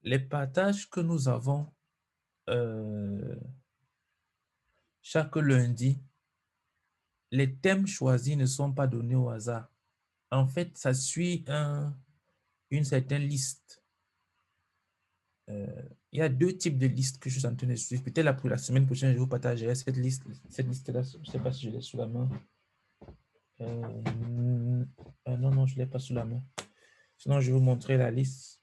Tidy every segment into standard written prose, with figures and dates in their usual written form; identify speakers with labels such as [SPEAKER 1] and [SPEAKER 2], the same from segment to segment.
[SPEAKER 1] les partages que nous avons chaque lundi, les thèmes choisis ne sont pas donnés au hasard. En fait, ça suit une certaine liste. Il y a deux types de listes que je suis en train de suivre. Peut-être pour la semaine prochaine, je vous partagerai cette liste. Cette liste-là, je ne sais pas si je l'ai sous la main. Non, je ne l'ai pas sous la main. Sinon, je vais vous montrer la liste.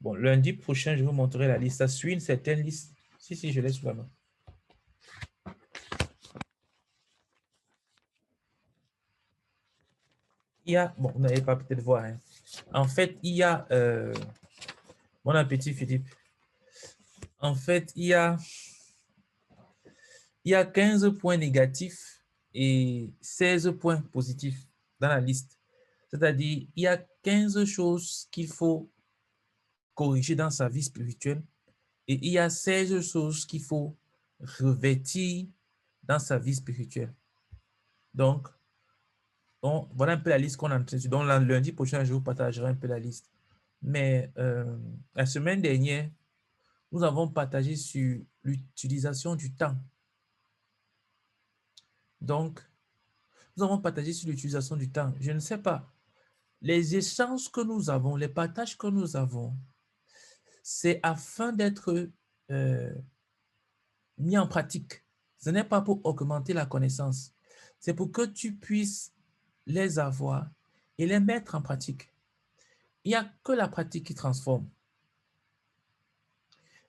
[SPEAKER 1] Bon, lundi prochain, je vais vous montrer la liste. Ça suit une certaine liste. Si, je l'ai sous la main. Il y a, bon, vous n'allez pas peut-être voir. Hein. En fait, il y a, bon appétit Philippe. En fait, il y a 15 points négatifs et 16 points positifs dans la liste. C'est-à-dire, il y a 15 choses qu'il faut corriger dans sa vie spirituelle et il y a 16 choses qu'il faut revêtir dans sa vie spirituelle. Donc, voilà un peu la liste qu'on a en train de... Donc, lundi prochain, je vous partagerai un peu la liste. Mais la semaine dernière, nous avons partagé sur l'utilisation du temps. Donc, nous avons partagé sur l'utilisation du temps. Je ne sais pas. Les échanges que nous avons, les partages que nous avons, c'est afin d'être mis en pratique. Ce n'est pas pour augmenter la connaissance. C'est pour que tu puisses les avoir et les mettre en pratique. Il n'y a que la pratique qui transforme.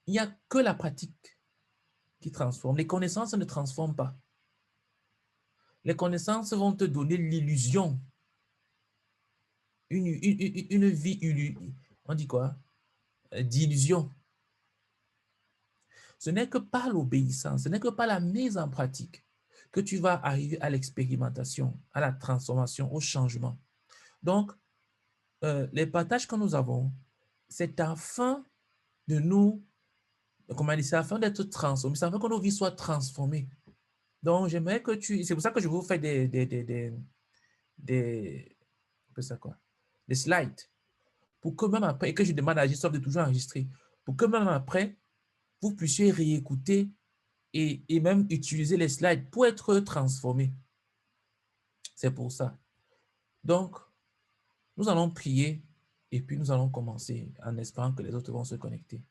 [SPEAKER 1] Il n'y a que la pratique qui transforme. Les connaissances ne transforment pas. Les connaissances vont te donner l'illusion, une vie, on dit quoi? D'illusion. Ce n'est que par l'obéissance, ce n'est que par la mise en pratique que tu vas arriver à l'expérimentation, à la transformation, au changement. Donc, les partages que nous avons, c'est afin de nous, comment dire, c'est afin d'être transformés, c'est afin que nos vies soient transformées. Donc, j'aimerais que c'est pour ça que je vous fais ça quoi? Des slides, pour que même après, et que je demande à Gisop de toujours enregistrer, pour que même après, vous puissiez réécouter et même utiliser les slides pour être transformé. C'est pour ça. Donc, nous allons prier et puis nous allons commencer en espérant que les autres vont se connecter.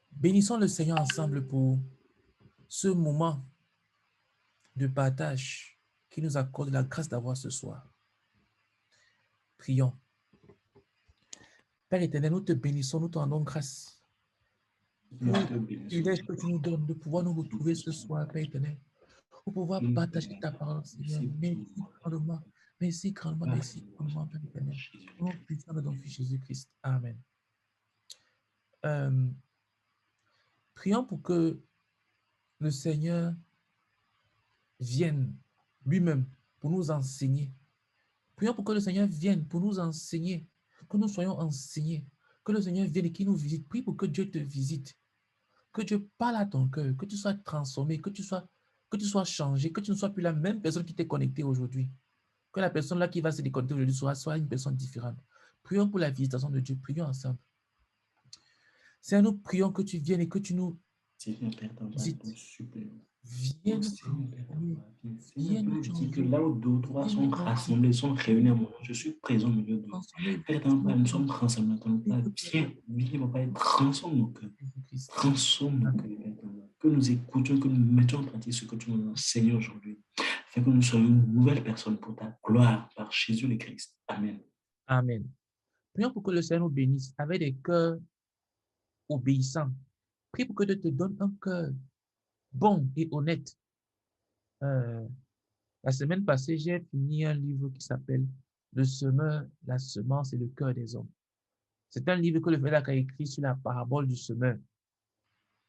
[SPEAKER 1] Bénissons le Seigneur ensemble pour ce moment de partage qui nous accorde la grâce d'avoir ce soir. Prions. Père éternel, nous te bénissons, nous te rendons grâce pour le privilège que tu nous donnes de pouvoir nous retrouver ce soir, Père éternel, pour pouvoir partager ta parole, Seigneur. Merci grandement, Père éternel. Au nom puissant de ton Fils Jésus-Christ. Amen. Prions pour que le Seigneur vienne lui-même pour nous enseigner. Prions pour que le Seigneur vienne pour nous enseigner, que nous soyons enseignés, que le Seigneur vienne et qu'il nous visite. Prie pour que Dieu te visite, que Dieu parle à ton cœur, que tu sois transformé, que tu sois changé, que tu ne sois plus la même personne qui t'est connectée aujourd'hui. Que la personne là qui va se déconnecter aujourd'hui soit une personne différente. Prions pour la visitation de Dieu. Prions ensemble. Seigneur, nous prions que tu viennes et que tu nous visites. Viens nous transformer. Viens nous changer.
[SPEAKER 2] Que là où deux ou trois sont rassemblés, sont réunis à mon nom, je suis présent au milieu d'eux. Père, nous sommes transformés. Viens, papa, transforme nos cœurs. Transforme nos cœurs. Que nous écoutions, que nous mettions en pratique ce que tu nous enseignes aujourd'hui. Afin que nous soyons une nouvelle personne pour ta gloire par Jésus le Christ. Amen.
[SPEAKER 1] Amen. Prions pour que le Seigneur nous bénisse avec des cœurs obéissants. Prie pour que Dieu te donne un cœur bon et honnête. La semaine passée, j'ai fini un livre qui s'appelle Le semeur, la semence et le cœur des hommes. C'est un livre que le frère a écrit sur la parabole du semeur.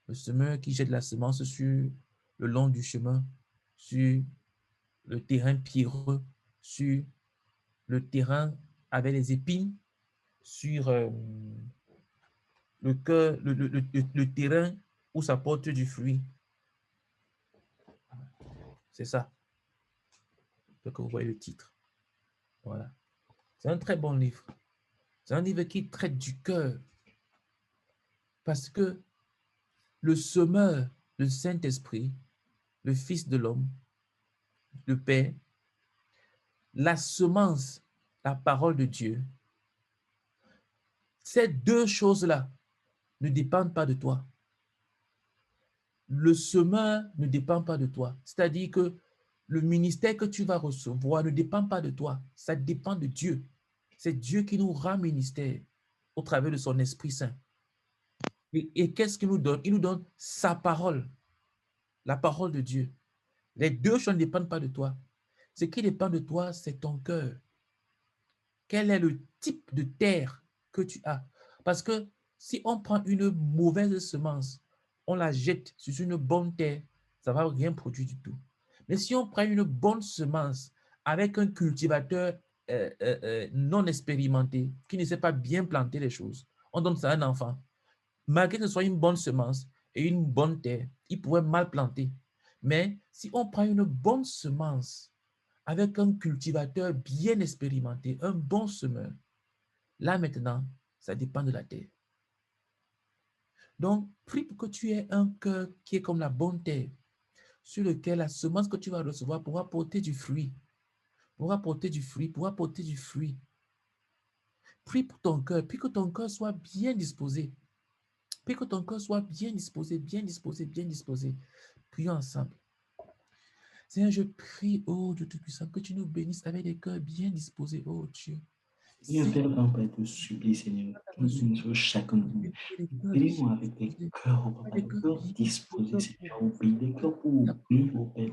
[SPEAKER 1] Le semeur qui jette la semence sur le long du chemin, sur le terrain pierreux, sur le terrain avec les épines, sur le terrain où ça porte du fruit. C'est ça. Donc, vous voyez le titre. Voilà. C'est un très bon livre. C'est un livre qui traite du cœur. Parce que le semeur, le Saint-Esprit, le Fils de l'homme, le Père, la semence, la parole de Dieu, ces deux choses-là ne dépendent pas de toi. Le semeur ne dépend pas de toi. C'est-à-dire que le ministère que tu vas recevoir ne dépend pas de toi. Ça dépend de Dieu. C'est Dieu qui nous rend ministère au travers de son Esprit Saint. Et qu'est-ce qu'il nous donne? Il nous donne sa parole, la parole de Dieu. Les deux choses ne dépendent pas de toi. Ce qui dépend de toi, c'est ton cœur. Quel est le type de terre que tu as? Parce que si on prend une mauvaise semence, on la jette sur une bonne terre, ça ne va rien produire du tout. Mais si on prend une bonne semence avec un cultivateur non expérimenté, qui ne sait pas bien planter les choses, on donne ça à un enfant. Malgré que ce soit une bonne semence et une bonne terre, il pourrait mal planter. Mais si on prend une bonne semence avec un cultivateur bien expérimenté, un bon semeur, là maintenant, ça dépend de la terre. Donc, prie pour que tu aies un cœur qui est comme la bonne terre, sur lequel la semence que tu vas recevoir pourra porter du fruit, pourra porter du fruit, pourra porter du fruit. Prie pour ton cœur, prie que ton cœur soit bien disposé. Prie que ton cœur soit bien disposé, bien disposé, bien disposé. Prions ensemble. Seigneur, je prie, oh Dieu Tout-Puissant, que tu nous bénisses avec des cœurs bien disposés, oh Dieu.
[SPEAKER 2] Seigneur, Père, grand Père, te supplie, Seigneur, que nous bénissions chacun de nous. Bénis-nous avec des cœurs, oh Papa, des cœurs disposés, Seigneur, au pays, des cœurs pour obéir au Père,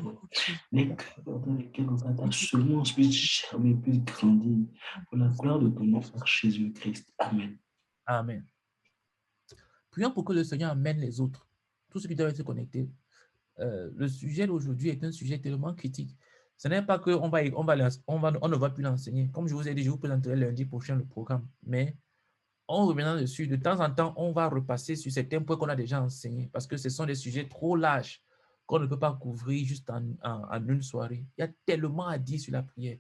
[SPEAKER 2] des cœurs dans lesquels, oh Papa, ta semence puisse germer, puisse grandir, pour la gloire de ton nom, par Jésus-Christ. Amen.
[SPEAKER 1] Amen. Prions pour que le Seigneur amène les autres, tous ceux qui doivent être connectés. Le sujet d'aujourd'hui est un sujet tellement critique. Ce n'est pas qu'on on ne va plus l'enseigner. Comme je vous ai dit, je vous présenterai lundi prochain le programme. Mais en revenant dessus, de temps en temps, on va repasser sur certains points qu'on a déjà enseignés parce que ce sont des sujets trop larges qu'on ne peut pas couvrir juste en une soirée. Il y a tellement à dire sur la prière.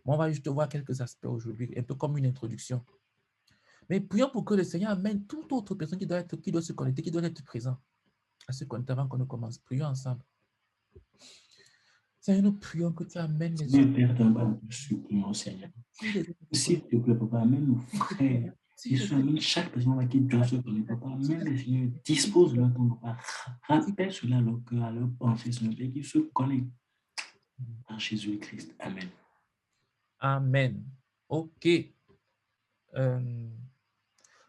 [SPEAKER 1] On va juste voir quelques aspects aujourd'hui, un peu comme une introduction. Mais prions pour que le Seigneur amène toute autre personne qui doit se connecter, qui doit être présent à ce compte avant qu'on ne commence. Prions ensemble. Seigneur, nous prions que tu amènes les
[SPEAKER 2] Seigneur, Père, d'un bas, nous supplions, Seigneur. S'il te plaît, Papa, amène nos frères. Et amène chaque personne à qui doit se connecter, Papa. Amène les Seigneur, dispose leur temps, Papa. Rappelle cela à leur cœur, à leur pensée, Seigneur, et qu'ils se connectent à Jésus-Christ. Amen.
[SPEAKER 1] Amen. OK.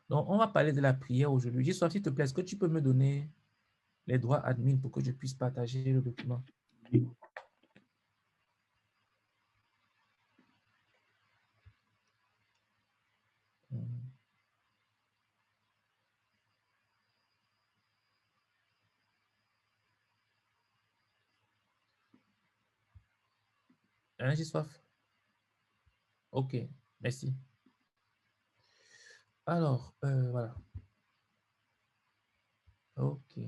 [SPEAKER 1] Donc, on va parler de la prière aujourd'hui. Giswa, s'il te plaît, est-ce que tu peux me donner les droits admin pour que je puisse partager le document?
[SPEAKER 2] Oui.
[SPEAKER 1] Hein, Giswa? OK, merci. Alors, voilà. OK.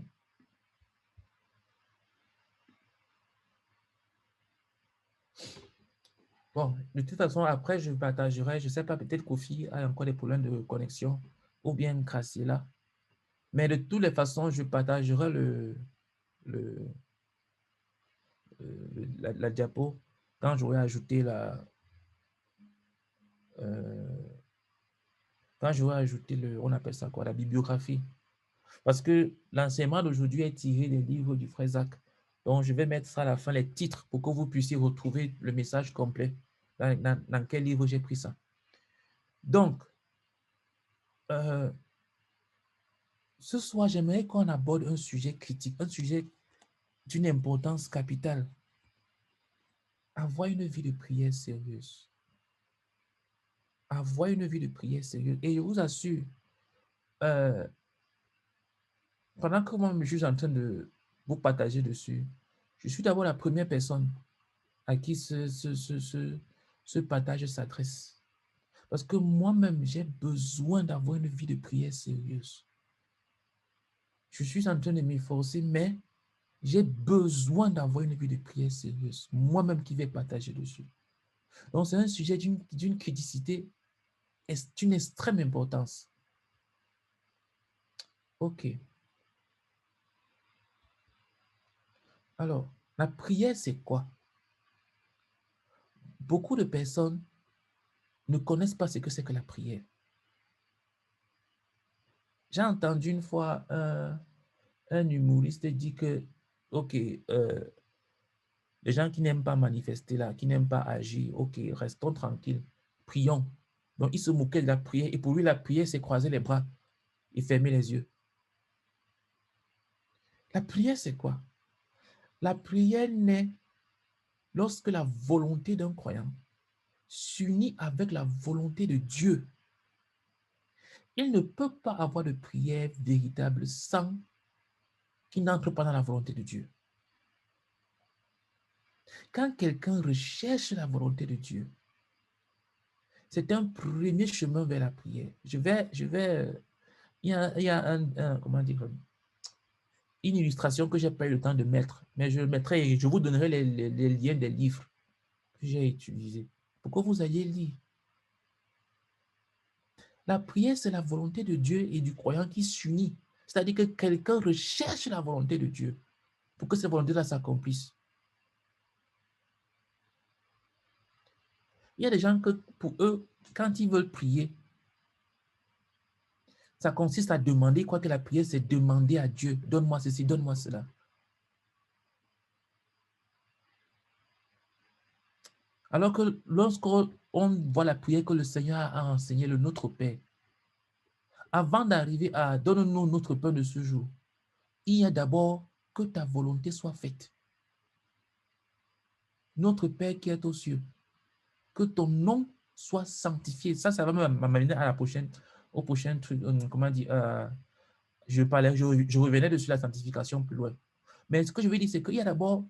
[SPEAKER 1] Bon, de toute façon, après, je partagerai, je ne sais pas, peut-être Kofi a encore des problèmes de connexion ou bien Graciela. Mais de toutes les façons, je partagerai la diapo quand j'aurai ajouté on appelle ça quoi, la bibliographie. Parce que l'enseignement d'aujourd'hui est tiré des livres du frère Zach. Donc, je vais mettre ça à la fin, les titres, pour que vous puissiez retrouver le message complet. Dans quel livre j'ai pris ça. Donc, ce soir, j'aimerais qu'on aborde un sujet critique, un sujet d'une importance capitale. Avoir une vie de prière sérieuse. Avoir une vie de prière sérieuse. Et je vous assure, pendant que moi, je suis en train de vous partager dessus, je suis d'abord la première personne à qui ce partage s'adresse. Parce que moi-même, j'ai besoin d'avoir une vie de prière sérieuse. Je suis en train de m'efforcer, mais j'ai besoin d'avoir une vie de prière sérieuse. Moi-même qui vais partager dessus. Donc, c'est un sujet d'une criticité est d'une extrême importance. OK. Alors, la prière, c'est quoi? Beaucoup de personnes ne connaissent pas ce que c'est que la prière. J'ai entendu une fois un humoriste dire que, OK, les gens qui n'aiment pas manifester là, qui n'aiment pas agir, OK, restons tranquilles, prions. Donc, il se moquait de la prière et pour lui, la prière, c'est croiser les bras et fermer les yeux. La prière, c'est quoi? La prière naît lorsque la volonté d'un croyant s'unit avec la volonté de Dieu. Il ne peut pas avoir de prière véritable sans qu'il n'entre pas dans la volonté de Dieu. Quand quelqu'un recherche la volonté de Dieu, c'est un premier chemin vers la prière. Il y a comment dire, une illustration que je n'ai pas eu le temps de mettre, mais je vous donnerai les liens des livres que j'ai utilisés pour que vous ayez lire. La prière, c'est la volonté de Dieu et du croyant qui s'unit. C'est-à-dire que quelqu'un recherche la volonté de Dieu pour que cette volonté-là s'accomplisse. Il y a des gens que, pour eux, quand ils veulent prier, ça consiste à demander, quoi que la prière, c'est demander à Dieu, donne-moi ceci, donne-moi cela. Alors que lorsqu'on voit la prière que le Seigneur a enseigné, le Notre Père, avant d'arriver à donne-nous notre pain de ce jour, il y a d'abord que ta volonté soit faite. Notre Père qui est aux cieux, que ton nom soit sanctifié. Ça va m'amener à au prochain truc, comment dire, je revenais dessus la sanctification plus loin. Mais ce que je veux dire, c'est qu'il y a d'abord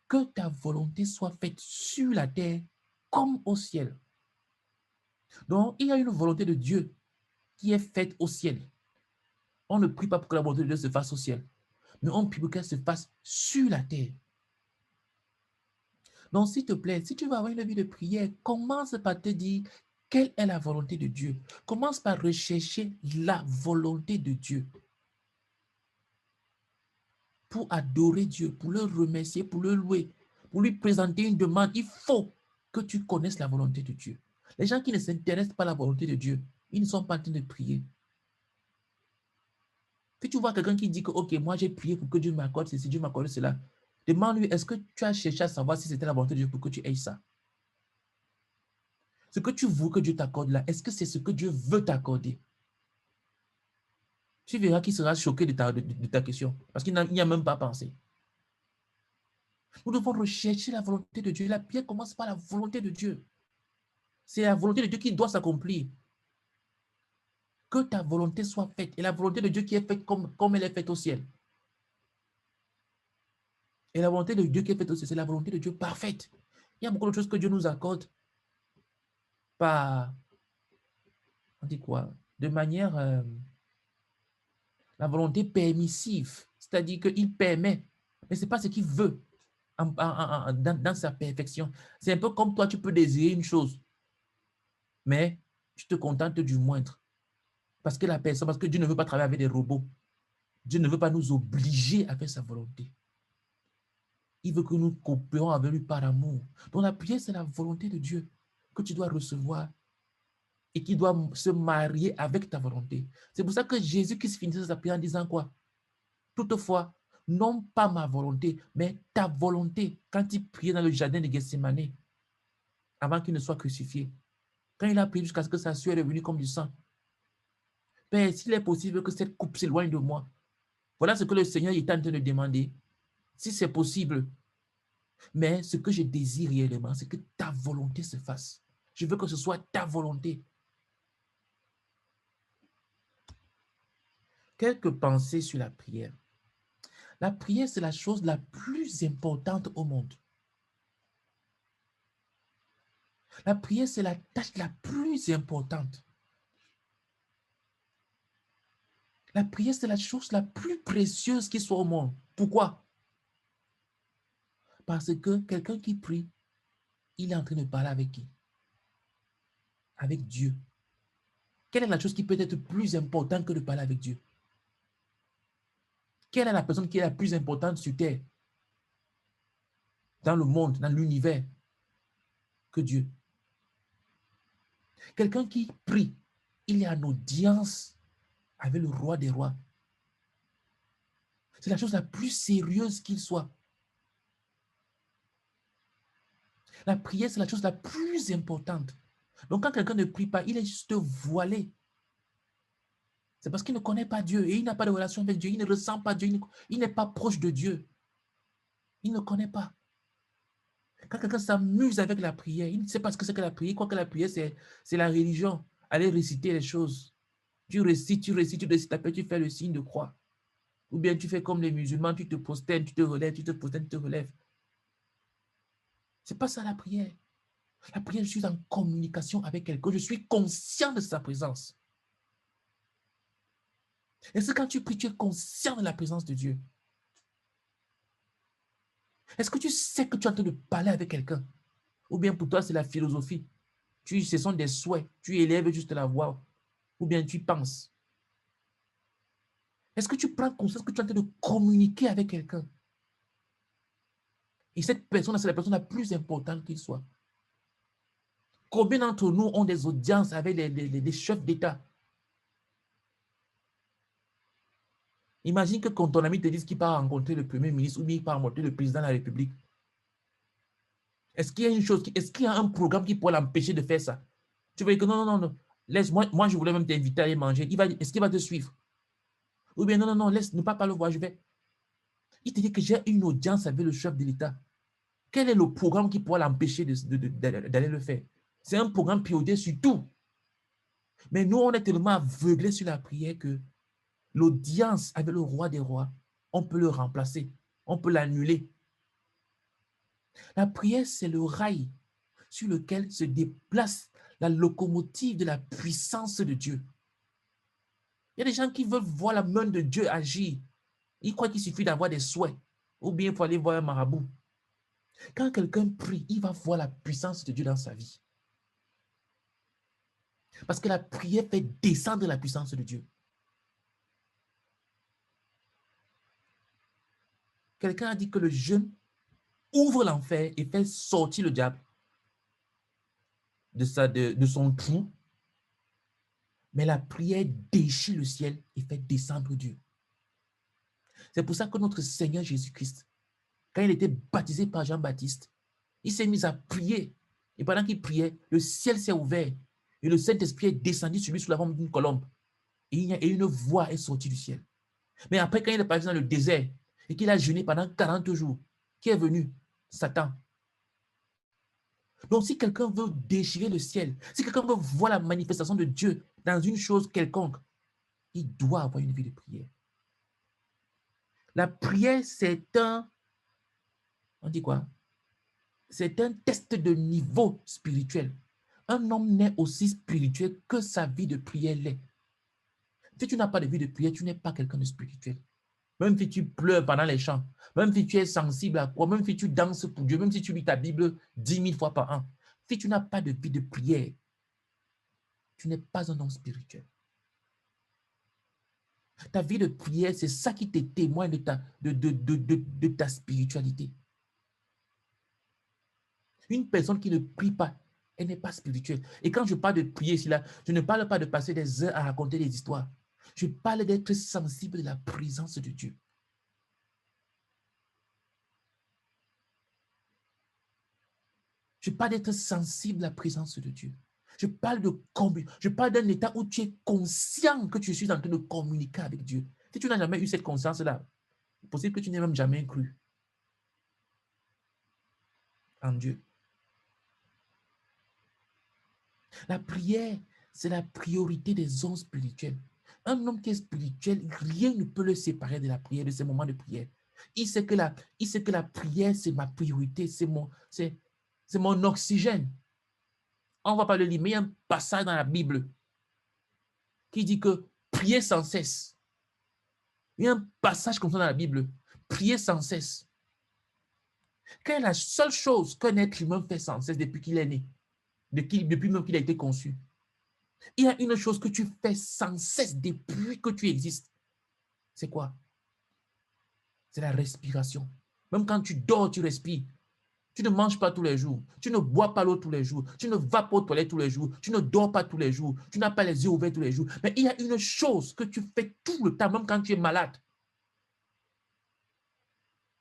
[SPEAKER 1] que ta volonté soit faite sur la terre comme au ciel. Donc, il y a une volonté de Dieu qui est faite au ciel. On ne prie pas pour que la volonté de Dieu se fasse au ciel, mais on prie pour qu'elle se fasse sur la terre. Donc, s'il te plaît, si tu vas avoir une vie de prière, commence par te dire quelle est la volonté de Dieu. Commence par rechercher la volonté de Dieu. Pour adorer Dieu, pour le remercier, pour le louer, pour lui présenter une demande, il faut que tu connaisses la volonté de Dieu. Les gens qui ne s'intéressent pas à la volonté de Dieu, ils ne sont pas en train de prier. Si tu vois quelqu'un qui dit que, OK, moi j'ai prié pour que Dieu m'accorde ceci, Dieu m'accorde cela, demande-lui, est-ce que tu as cherché à savoir si c'était la volonté de Dieu pour que tu aies ça? Ce que tu veux que Dieu t'accorde là, est-ce que c'est ce que Dieu veut t'accorder? Tu verras qu'il sera choqué de ta question, parce qu'il n'y a même pas pensé. Nous devons rechercher la volonté de Dieu. La prière commence par la volonté de Dieu. C'est la volonté de Dieu qui doit s'accomplir. Que ta volonté soit faite. Et la volonté de Dieu qui est faite comme elle est faite au ciel. Et la volonté de Dieu qui est faite au ciel, c'est la volonté de Dieu parfaite. Il y a beaucoup de choses que Dieu nous accorde par, on dit quoi, de manière, la volonté permissive. C'est-à-dire qu'il permet, mais ce n'est pas ce qu'il veut dans sa perfection. C'est un peu comme toi, tu peux désirer une chose, mais tu te contentes du moindre. Parce que Dieu ne veut pas travailler avec des robots. Dieu ne veut pas nous obliger à faire sa volonté. Il veut que nous coopérons avec lui par amour. Donc la prière, c'est la volonté de Dieu que tu dois recevoir et qui doit se marier avec ta volonté. C'est pour ça que Jésus qui se finissait sa prière en disant quoi? Toutefois, non pas ma volonté, mais ta volonté. Quand il priait dans le jardin de Gethsémane, avant qu'il ne soit crucifié, quand il a prié jusqu'à ce que sa sueur est venue comme du sang, Père, s'il est possible que cette coupe s'éloigne de moi, voilà ce que le Seigneur est en train de demander. Si c'est possible, mais ce que je désire réellement, c'est que ta volonté se fasse. Je veux que ce soit ta volonté. Quelques pensées sur la prière. La prière, c'est la chose la plus importante au monde. La prière, c'est la tâche la plus importante. La prière, c'est la chose la plus précieuse qui soit au monde. Pourquoi? Parce que quelqu'un qui prie, il est en train de parler avec qui? Avec Dieu. Quelle est la chose qui peut être plus importante que de parler avec Dieu? Quelle est la personne qui est la plus importante sur terre, dans le monde, dans l'univers, que Dieu? Quelqu'un qui prie, il est en audience avec le roi des rois. C'est la chose la plus sérieuse qu'il soit. La prière, c'est la chose la plus importante. Donc, quand quelqu'un ne prie pas, il est juste voilé. C'est parce qu'il ne connaît pas Dieu et il n'a pas de relation avec Dieu. Il ne ressent pas Dieu. Il n'est pas proche de Dieu. Il ne connaît pas. Quand quelqu'un s'amuse avec la prière, il ne sait pas ce que c'est que la prière. Il croit que la prière, c'est la religion. Aller réciter les choses. Tu récites, après tu fais le signe de croix. Ou bien tu fais comme les musulmans, tu te prosternes, tu te relèves, tu te prosternes, tu te relèves. Ce n'est pas ça la prière. La prière, je suis en communication avec quelqu'un. Je suis conscient de sa présence. Et c'est quand tu pries, tu es conscient de la présence de Dieu. Est-ce que tu sais que tu es en train de parler avec quelqu'un? Ou bien pour toi, c'est la philosophie. Ce sont des souhaits. Tu élèves juste la voix. Ou bien tu penses. Est-ce que tu prends conscience que tu es en train de communiquer avec quelqu'un? Et cette personne, c'est la personne la plus importante qu'il soit. Combien d'entre nous ont des audiences avec les chefs d'État? Imagine que quand ton ami te dise qu'il va rencontrer le Premier ministre ou bien il va rencontrer le président de la République. Est-ce qu'il y a une chose, est-ce qu'il y a un programme qui pourrait l'empêcher de faire ça? Tu vas dire que non. Laisse-moi, je voulais même t'inviter à aller manger. Est-ce qu'il va te suivre? Ou bien non, laisse, ne pas le voir, je vais. Il te dit que j'ai une audience avec le chef de l'État. Quel est le programme qui pourrait l'empêcher d'aller le faire? C'est un programme piloté sur tout. Mais nous, on est tellement aveuglés sur la prière que l'audience avec le roi des rois, on peut le remplacer, on peut l'annuler. La prière, c'est le rail sur lequel se déplace la locomotive de la puissance de Dieu. Il y a des gens qui veulent voir la main de Dieu agir. Ils croient qu'il suffit d'avoir des souhaits ou bien il faut aller voir un marabout. Quand quelqu'un prie, il va voir la puissance de Dieu dans sa vie. Parce que la prière fait descendre la puissance de Dieu. Quelqu'un a dit que le jeûne ouvre l'enfer et fait sortir le diable de son trou. Mais la prière déchire le ciel et fait descendre Dieu. C'est pour ça que notre Seigneur Jésus-Christ, quand il était baptisé par Jean-Baptiste, il s'est mis à prier. Et pendant qu'il priait, le ciel s'est ouvert. Et le Saint-Esprit est descendu sur lui sous la forme d'une colombe. Et une voix est sortie du ciel. Mais après, quand il est parti dans le désert et qu'il a jeûné pendant 40 jours, qui est venu? Satan. Donc, si quelqu'un veut déchirer le ciel, si quelqu'un veut voir la manifestation de Dieu dans une chose quelconque, il doit avoir une vie de prière. La prière, c'est on dit quoi? C'est un test de niveau spirituel. Un homme n'est aussi spirituel que sa vie de prière l'est. Si tu n'as pas de vie de prière, tu n'es pas quelqu'un de spirituel. Même si tu pleures pendant les chants, même si tu es sensible à quoi, même si tu danses pour Dieu, même si tu lis ta Bible 10 000 fois par an, si tu n'as pas de vie de prière, tu n'es pas un homme spirituel. Ta vie de prière, c'est ça qui te témoigne de ta spiritualité. Une personne qui ne prie pas, elle n'est pas spirituelle. Et quand je parle de prier ici, là, je ne parle pas de passer des heures à raconter des histoires. Je parle d'être sensible de la présence de Dieu. Je parle d'être sensible à la présence de Dieu. Je parle d'un état où tu es conscient que tu suis en train de communiquer avec Dieu. Si tu n'as jamais eu cette conscience-là, c'est possible que tu n'aies même jamais cru en Dieu. La prière, c'est la priorité des hommes spirituels. Un homme qui est spirituel, rien ne peut le séparer de la prière, de ces moments de prière. Il sait que la prière, c'est ma priorité, c'est mon oxygène. On ne va pas le lire, mais il y a un passage dans la Bible qui dit que priez sans cesse. Il y a un passage comme ça dans la Bible. Priez sans cesse. Quelle est la seule chose qu'un être humain fait sans cesse depuis qu'il est né? Depuis même qu'il a été conçu? Il y a une chose que tu fais sans cesse depuis que tu existes. C'est quoi? C'est la respiration. Même quand tu dors, tu respires. Tu ne manges pas tous les jours. Tu ne bois pas l'eau tous les jours. Tu ne vas pas aux toilettes tous les jours. Tu ne dors pas tous les jours. Tu n'as pas les yeux ouverts tous les jours. Mais il y a une chose que tu fais tout le temps, même quand tu es malade.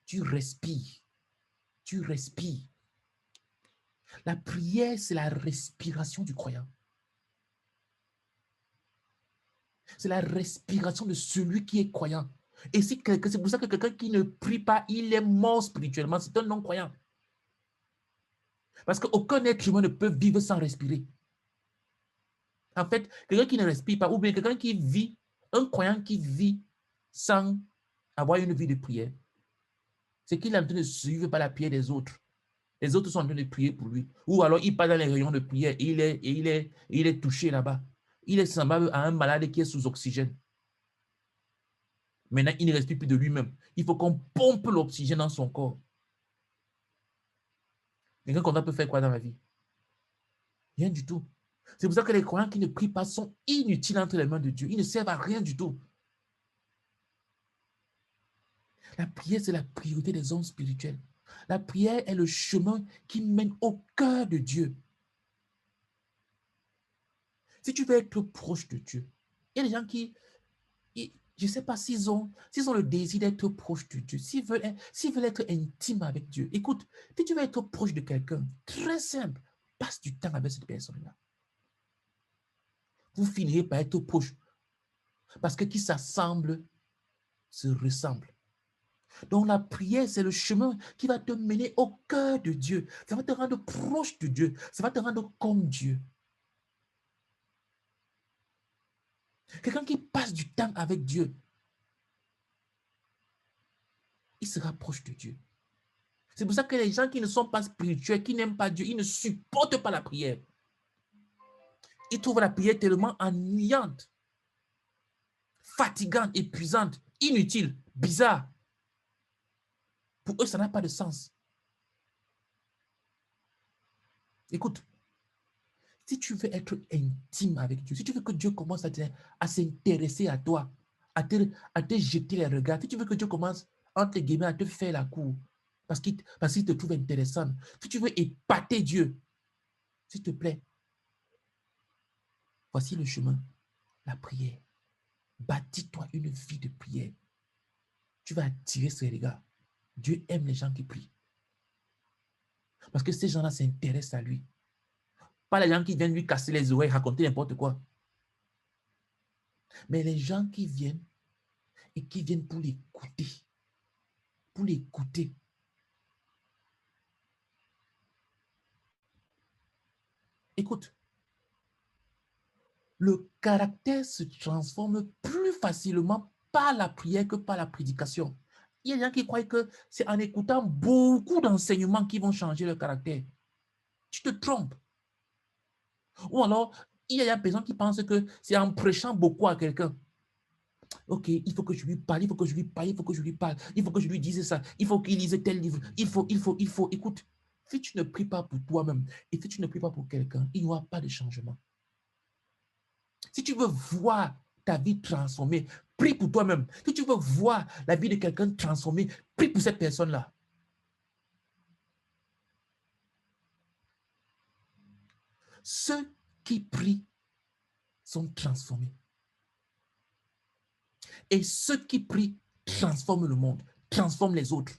[SPEAKER 1] Tu respires. Tu respires. La prière, c'est la respiration du croyant. C'est la respiration de celui qui est croyant. Et c'est pour ça que quelqu'un qui ne prie pas, il est mort spirituellement. C'est un non-croyant. Parce qu'aucun être humain ne peut vivre sans respirer. En fait, quelqu'un qui ne respire pas, ou bien quelqu'un qui vit, un croyant qui vit sans avoir une vie de prière, c'est qu'il est en train de suivre par la prière des autres. Les autres sont en train de prier pour lui. Ou alors, il part dans les réunions de prière et il est touché là-bas. Il est semblable à un malade qui est sous oxygène. Maintenant, il ne respire plus de lui-même. Il faut qu'on pompe l'oxygène dans son corps. Quelqu'un comme ça peut faire quoi dans la vie? Rien du tout. C'est pour ça que les croyants qui ne prient pas sont inutiles entre les mains de Dieu. Ils ne servent à rien du tout. La prière, c'est la priorité des hommes spirituels. La prière est le chemin qui mène au cœur de Dieu. Si tu veux être proche de Dieu, il y a des gens qui, je ne sais pas s'ils ont le désir d'être proche de Dieu, s'ils veulent être intimes avec Dieu. Écoute, si tu veux être proche de quelqu'un, très simple, passe du temps avec cette personne-là. Vous finirez par être proche. Parce que qui s'assemble se ressemble. Donc la prière, c'est le chemin qui va te mener au cœur de Dieu. Ça va te rendre proche de Dieu. Ça va te rendre comme Dieu. Quelqu'un qui passe du temps avec Dieu, il se rapproche de Dieu. C'est pour ça que les gens qui ne sont pas spirituels, qui n'aiment pas Dieu, ils ne supportent pas la prière. Ils trouvent la prière tellement ennuyante, fatigante, épuisante, inutile, bizarre. Pour eux, ça n'a pas de sens. Écoute, si tu veux être intime avec Dieu, si tu veux que Dieu commence à s'intéresser à toi, à te jeter les regards, si tu veux que Dieu commence, entre guillemets, à te faire la cour, parce qu'il te trouve intéressant, si tu veux épater Dieu, s'il te plaît, voici le chemin, la prière. Bâtis-toi une vie de prière. Tu vas attirer ses regards. Dieu aime les gens qui prient. Parce que ces gens-là s'intéressent à lui. Pas les gens qui viennent lui casser les oreilles, raconter n'importe quoi. Mais les gens qui viennent et qui viennent pour l'écouter. Pour l'écouter. Écoute, le caractère se transforme plus facilement par la prière que par la prédication. Il y a des gens qui croient que c'est en écoutant beaucoup d'enseignements qui vont changer le caractère. Tu te trompes. Ou alors, il y a des personnes qui pensent que c'est en prêchant beaucoup à quelqu'un. Ok, il faut que je lui parle, il faut que je lui parle, il faut que je lui parle, il faut que je lui dise ça, il faut qu'il lise tel livre, il faut. Écoute, si tu ne pries pas pour toi-même et si tu ne pries pas pour quelqu'un, il n'y aura pas de changement. Si tu veux voir ta vie transformée, prie pour toi-même. Si tu veux voir la vie de quelqu'un transformée, prie pour cette personne-là. Ceux qui prient sont transformés. Et ceux qui prient transforment le monde, transforment les autres.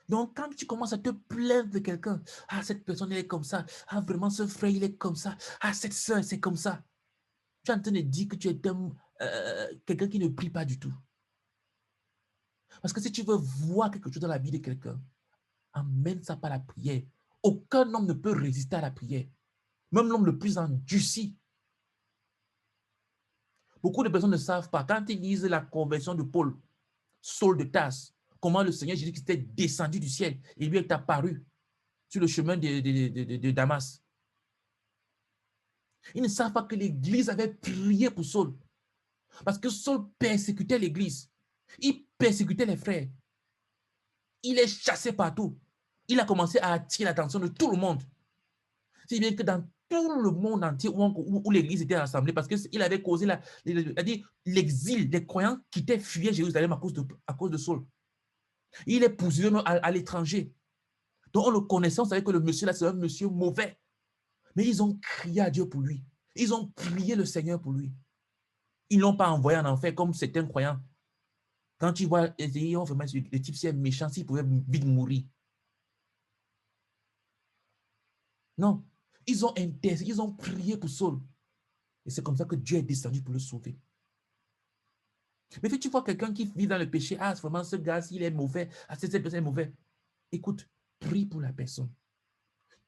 [SPEAKER 1] Donc, quand tu commences à te plaindre de quelqu'un, ah, cette personne, elle est comme ça, ah, vraiment, ce frère, il est comme ça, ah, cette soeur, c'est comme ça. Tu es en train de dire que tu es quelqu'un qui ne prie pas du tout. Parce que si tu veux voir quelque chose dans la vie de quelqu'un, emmène ça par la prière. Aucun homme ne peut résister à la prière. Même l'homme le plus endurci. Beaucoup de personnes ne savent pas. Quand ils lisent la conversion de Paul, Saul de Tarse, comment le Seigneur Jésus était descendu du ciel et lui est apparu sur le chemin de Damas. Ils ne savent pas que l'Église avait prié pour Saul. Parce que Saul persécutait l'Église. Il persécutait les frères. Il est chassé partout. Il a commencé à attirer l'attention de tout le monde. Si bien que dans tout le monde entier où l'église était rassemblée parce qu'il avait causé l'exil. Les croyants quittaient, fuyaient Jérusalem à cause de Saul. Il est poursuivi à l'étranger. Donc, on le connaissait, on savait que le monsieur là, c'est un monsieur mauvais. Mais ils ont crié à Dieu pour lui. Ils ont prié le Seigneur pour lui. Ils ne l'ont pas envoyé en enfer comme certains croyants. Quand tu vois, le type c'est méchant, s'il pouvait vite mourir. Non. Ils ont prié pour Saul. Et c'est comme ça que Dieu est descendu pour le sauver. Mais si tu vois quelqu'un qui vit dans le péché, ah, vraiment, ce gars, s'il est mauvais, ah, cette personne est mauvais. Écoute, prie pour la personne.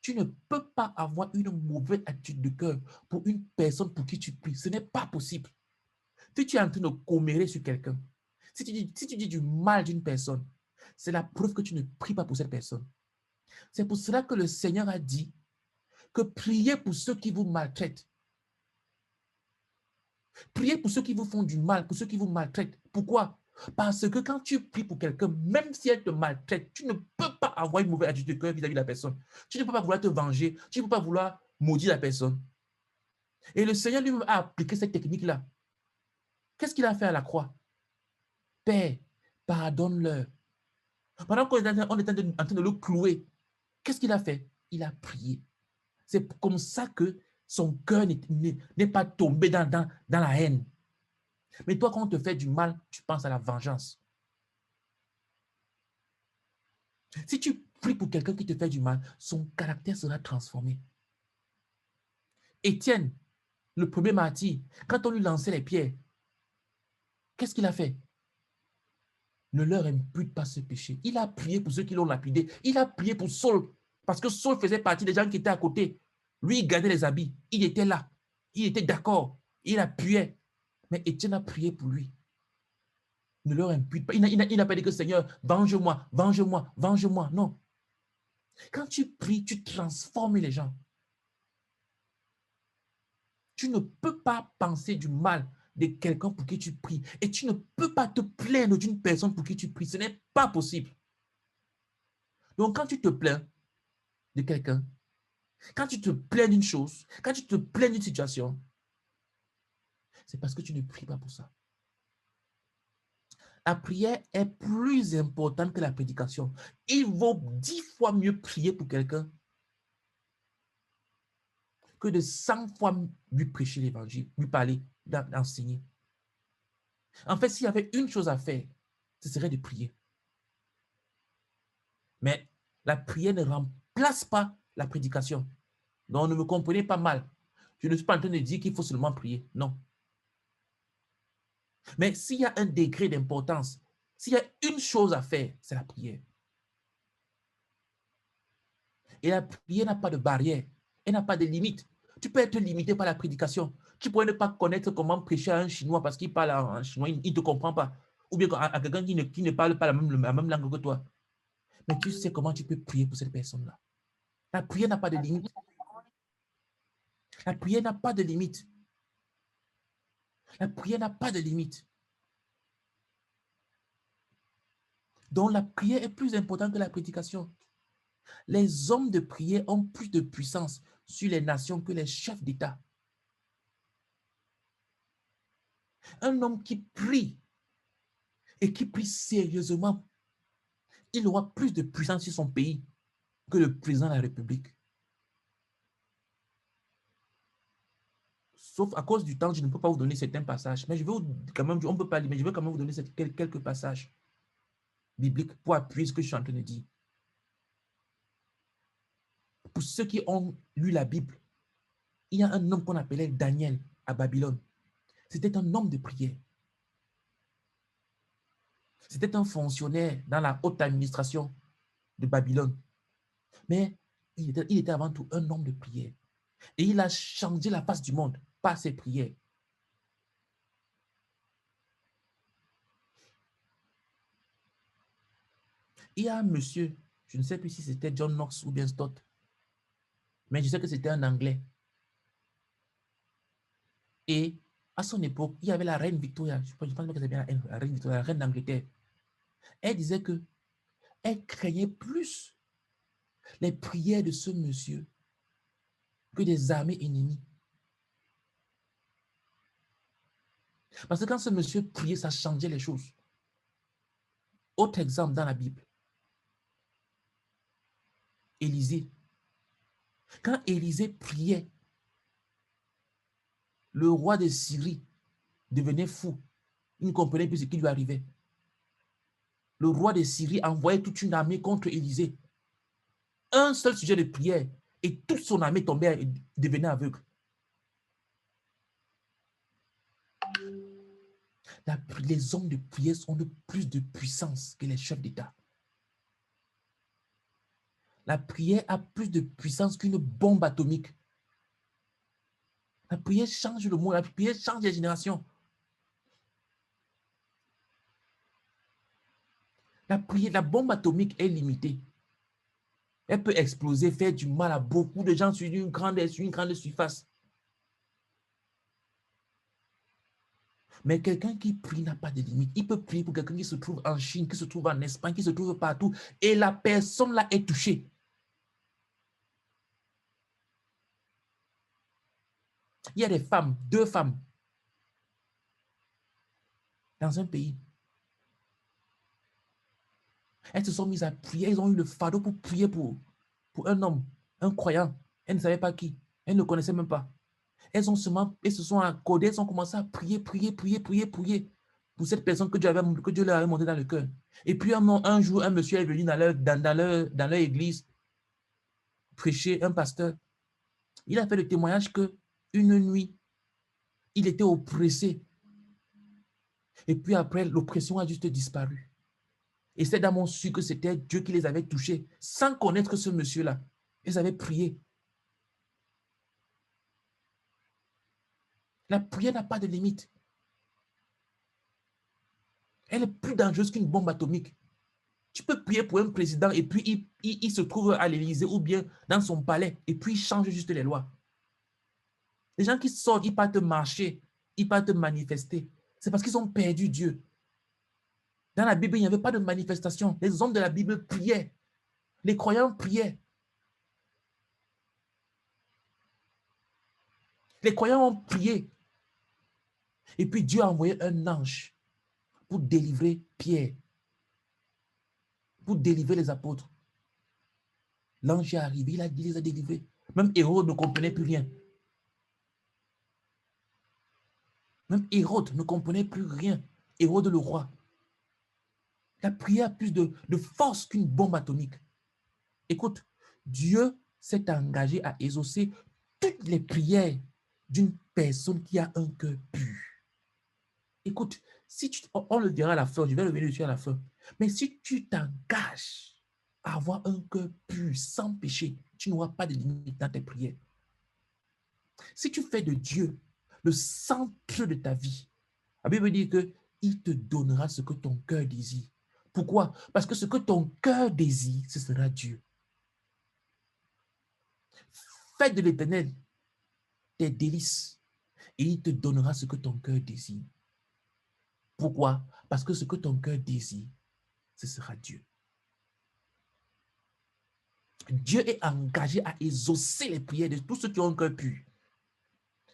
[SPEAKER 1] Tu ne peux pas avoir une mauvaise attitude de cœur pour une personne pour qui tu pries. Ce n'est pas possible. Si tu es en train de commérer sur quelqu'un, si tu dis du mal d'une personne, c'est la preuve que tu ne pries pas pour cette personne. C'est pour cela que le Seigneur a dit que priez pour ceux qui vous maltraitent. Priez pour ceux qui vous font du mal, pour ceux qui vous maltraitent. Pourquoi? Parce que quand tu pries pour quelqu'un, même si elle te maltraite, tu ne peux pas avoir une mauvaise attitude de cœur vis-à-vis de la personne. Tu ne peux pas vouloir te venger. Tu ne peux pas vouloir maudire la personne. Et le Seigneur lui-même a appliqué cette technique-là. Qu'est-ce qu'il a fait à la croix? Père, pardonne-leur. Pendant qu'on était en train de le clouer, qu'est-ce qu'il a fait? Il a prié. C'est comme ça que son cœur n'est pas tombé dans la haine. Mais toi, quand on te fait du mal, tu penses à la vengeance. Si tu pries pour quelqu'un qui te fait du mal, son caractère sera transformé. Étienne, le premier martyr, quand on lui lançait les pierres, qu'est-ce qu'il a fait? Ne leur impute pas ce péché. Il a prié pour ceux qui l'ont lapidé. Il a prié pour Saul, parce que Saul faisait partie des gens qui étaient à côté. Lui, il gardait les habits. Il était là. Il était d'accord. Il appuyait. Mais Étienne a prié pour lui. Ne leur impute pas. Il n'a pas dit que Seigneur, venge-moi, venge-moi, venge-moi. Non. Quand tu pries, tu transformes les gens. Tu ne peux pas penser du mal de quelqu'un pour qui tu pries. Et tu ne peux pas te plaindre d'une personne pour qui tu pries. Ce n'est pas possible. Donc, quand tu te plains de quelqu'un, quand tu te plains d'une chose, quand tu te plains d'une situation, c'est parce que tu ne pries pas pour ça. La prière est plus importante que la prédication. Il vaut 10 fois mieux prier pour quelqu'un que de 100 fois lui prêcher l'évangile, lui parler, d'enseigner. En fait, s'il y avait une chose à faire, ce serait de prier. Mais la prière ne remplace pas la prédication. Donc, ne me comprenez pas mal. Je ne suis pas en train de dire qu'il faut seulement prier. Non. Mais s'il y a un degré d'importance, s'il y a une chose à faire, c'est la prière. Et la prière n'a pas de barrière. Elle n'a pas de limite. Tu peux être limité par la prédication. Tu pourrais ne pas connaître comment prêcher à un Chinois parce qu'il parle en chinois, il ne te comprend pas. Ou bien à quelqu'un qui ne parle pas la même langue que toi. Mais tu sais comment tu peux prier pour cette personne-là. La prière n'a pas de limite. La prière n'a pas de limite. La prière n'a pas de limite. Donc la prière est plus importante que la prédication. Les hommes de prière ont plus de puissance sur les nations que les chefs d'État. Un homme qui prie et qui prie sérieusement, il aura plus de puissance sur son pays que le président de la République. Sauf à cause du temps, je ne peux pas vous donner certains passages, mais je vais quand même, on ne peut pas lire, mais je vais quand même vous donner quelques passages bibliques pour appuyer ce que je suis en train de dire. Pour ceux qui ont lu la Bible, il y a un homme qu'on appelait Daniel à Babylone. C'était un homme de prière. C'était un fonctionnaire dans la haute administration de Babylone. Mais il était avant tout un homme de prière. Et il a changé la face du monde par ses prières. Il y a un monsieur, je ne sais plus si c'était John Knox ou bien Stott, mais je sais que c'était un Anglais. Et à son époque, il y avait la reine Victoria, je pense pas que c'était bien la reine Victoria, la reine d'Angleterre. Elle disait que elle craignait plus les prières de ce monsieur que des armées ennemies. Parce que quand ce monsieur priait, ça changeait les choses. Autre exemple dans la Bible. Élisée. Quand Élisée priait, le roi de Syrie devenait fou. Il ne comprenait plus ce qui lui arrivait. Le roi de Syrie envoyait toute une armée contre Élisée. Un seul sujet de prière et toute son armée tombait et devenait aveugle. Les hommes de prière ont de plus de puissance que les chefs d'État. La prière a plus de puissance qu'une bombe atomique. La prière change le monde, la prière change les générations. La prière, la bombe atomique est limitée. Elle peut exploser, faire du mal à beaucoup de gens sur une grande surface. Mais quelqu'un qui prie n'a pas de limite. Il peut prier pour quelqu'un qui se trouve en Chine, qui se trouve en Espagne, qui se trouve partout. Et la personne là est touchée. Il y a des femmes, 2 femmes, dans un pays. Elles se sont mises à prier. Elles ont eu le fardeau pour prier pour un homme, un croyant. Elles ne savaient pas qui. Elles ne le connaissaient même pas. Elles se sont accordées, elles ont commencé à prier pour cette personne que Dieu leur avait monté dans le cœur. Et puis un jour, un monsieur est venu dans leur église prêcher, un pasteur. Il a fait le témoignage que une nuit, il était oppressé. Et puis après, l'oppression a juste disparu. Et ces dames ont su que c'était Dieu qui les avait touchés, sans connaître ce monsieur-là. Ils avaient prié. La prière n'a pas de limite. Elle est plus dangereuse qu'une bombe atomique. Tu peux prier pour un président et puis il se trouve à l'Élysée ou bien dans son palais et puis il change juste les lois. Les gens qui sortent, ils partent marcher, ils partent manifester. C'est parce qu'ils ont perdu Dieu. Dans la Bible, il n'y avait pas de manifestation. Les hommes de la Bible priaient. Les croyants priaient. Les croyants ont prié. Et puis Dieu a envoyé un ange pour délivrer Pierre, pour délivrer les apôtres. L'ange est arrivé, il les a délivrés. Même Hérode ne comprenait plus rien. Même Hérode ne comprenait plus rien. Hérode le roi. La prière a plus de force qu'une bombe atomique. Écoute, Dieu s'est engagé à exaucer toutes les prières d'une personne qui a un cœur pur. Écoute, on le dira à la fin, je vais revenir dessus à la fin. Mais si tu t'engages à avoir un cœur pur, sans péché, tu n'auras pas de limite dans tes prières. Si tu fais de Dieu le centre de ta vie, la Bible dit qu'il te donnera ce que ton cœur désire. Pourquoi? Parce que ce que ton cœur désire, ce sera Dieu. Fais de l'Éternel tes délices et il te donnera ce que ton cœur désire. Pourquoi? Parce que ce que ton cœur désire, ce sera Dieu. Dieu est engagé à exaucer les prières de tous ceux qui ont un cœur pur.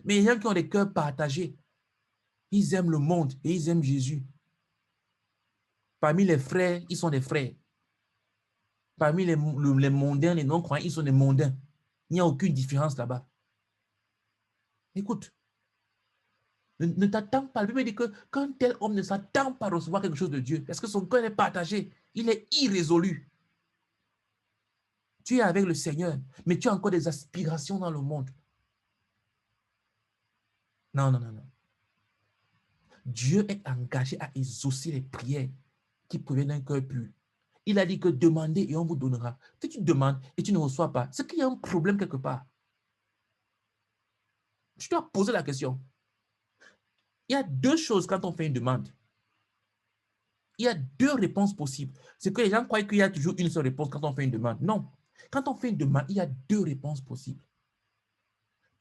[SPEAKER 1] Mais il y a qui ont des cœurs partagés. Ils aiment le monde et ils aiment Jésus. Parmi les frères, ils sont des frères. Parmi les mondains, les non-croyants, ils sont des mondains. Il n'y a aucune différence là-bas. Écoute, ne t'attends pas. La Bible dit que quand tel homme ne s'attend pas à recevoir quelque chose de Dieu, parce que son cœur est partagé, il est irrésolu. Tu es avec le Seigneur, mais tu as encore des aspirations dans le monde. Non, non, non, non. Dieu est engagé à exaucer les prières qui proviennent d'un cœur pur. Il a dit que demandez et on vous donnera. Si tu demandes et tu ne reçois pas, c'est qu'il y a un problème quelque part. Je dois poser la question. Il y a 2 choses quand on fait une demande. Il y a 2 réponses possibles. C'est que les gens croient qu'il y a toujours une seule réponse quand on fait une demande. Non. Quand on fait une demande, il y a 2 réponses possibles.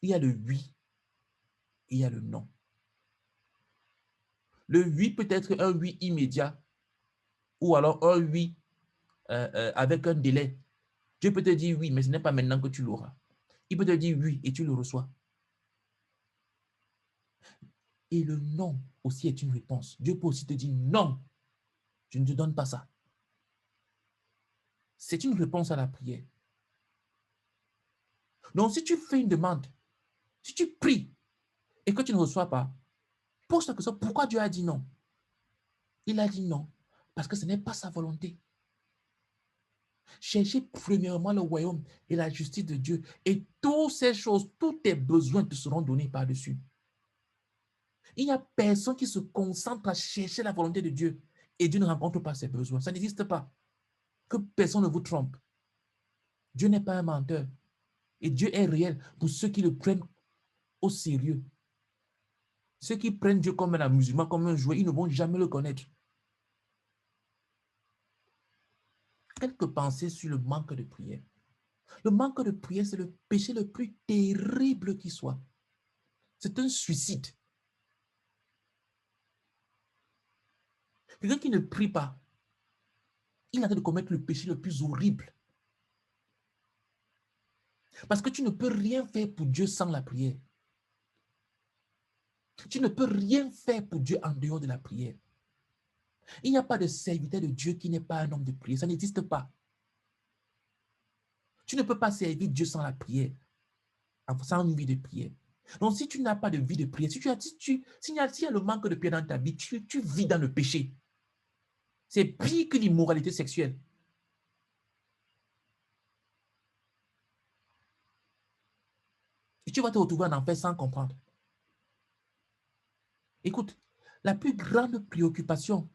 [SPEAKER 1] Il y a le oui et il y a le non. Le oui peut être un oui immédiat ou alors un oui avec un délai. Dieu peut te dire oui, mais ce n'est pas maintenant que tu l'auras. Il peut te dire oui et tu le reçois. Et le non aussi est une réponse. Dieu peut aussi te dire non, je ne te donne pas ça. C'est une réponse à la prière. Donc, si tu fais une demande, si tu pries et que tu ne reçois pas, pose la question, pourquoi Dieu a dit non? Il a dit non parce que ce n'est pas sa volonté. Cherchez premièrement le royaume et la justice de Dieu et toutes ces choses, tous tes besoins te seront donnés par-dessus. Il n'y a personne qui se concentre à chercher la volonté de Dieu et Dieu ne rencontre pas ses besoins. Ça n'existe pas. Que personne ne vous trompe. Dieu n'est pas un menteur. Et Dieu est réel pour ceux qui le prennent au sérieux. Ceux qui prennent Dieu comme un amusement, comme un jouet, ils ne vont jamais le connaître. Quelques pensées sur le manque de prière. Le manque de prière, c'est le péché le plus terrible qui soit. C'est un suicide. Quelqu'un qui ne prie pas, il est en train de commettre le péché le plus horrible. Parce que tu ne peux rien faire pour Dieu sans la prière. Tu ne peux rien faire pour Dieu en dehors de la prière. Il n'y a pas de serviteur de Dieu qui n'est pas un homme de prière. Ça n'existe pas. Tu ne peux pas servir Dieu sans la prière, sans une vie de prière. Donc, si tu n'as pas de vie de prière, s'il y a le manque de prière dans ta vie, tu vis dans le péché. C'est pire que l'immoralité sexuelle. Et tu vas te retrouver en enfer sans comprendre. Écoute, la plus grande préoccupation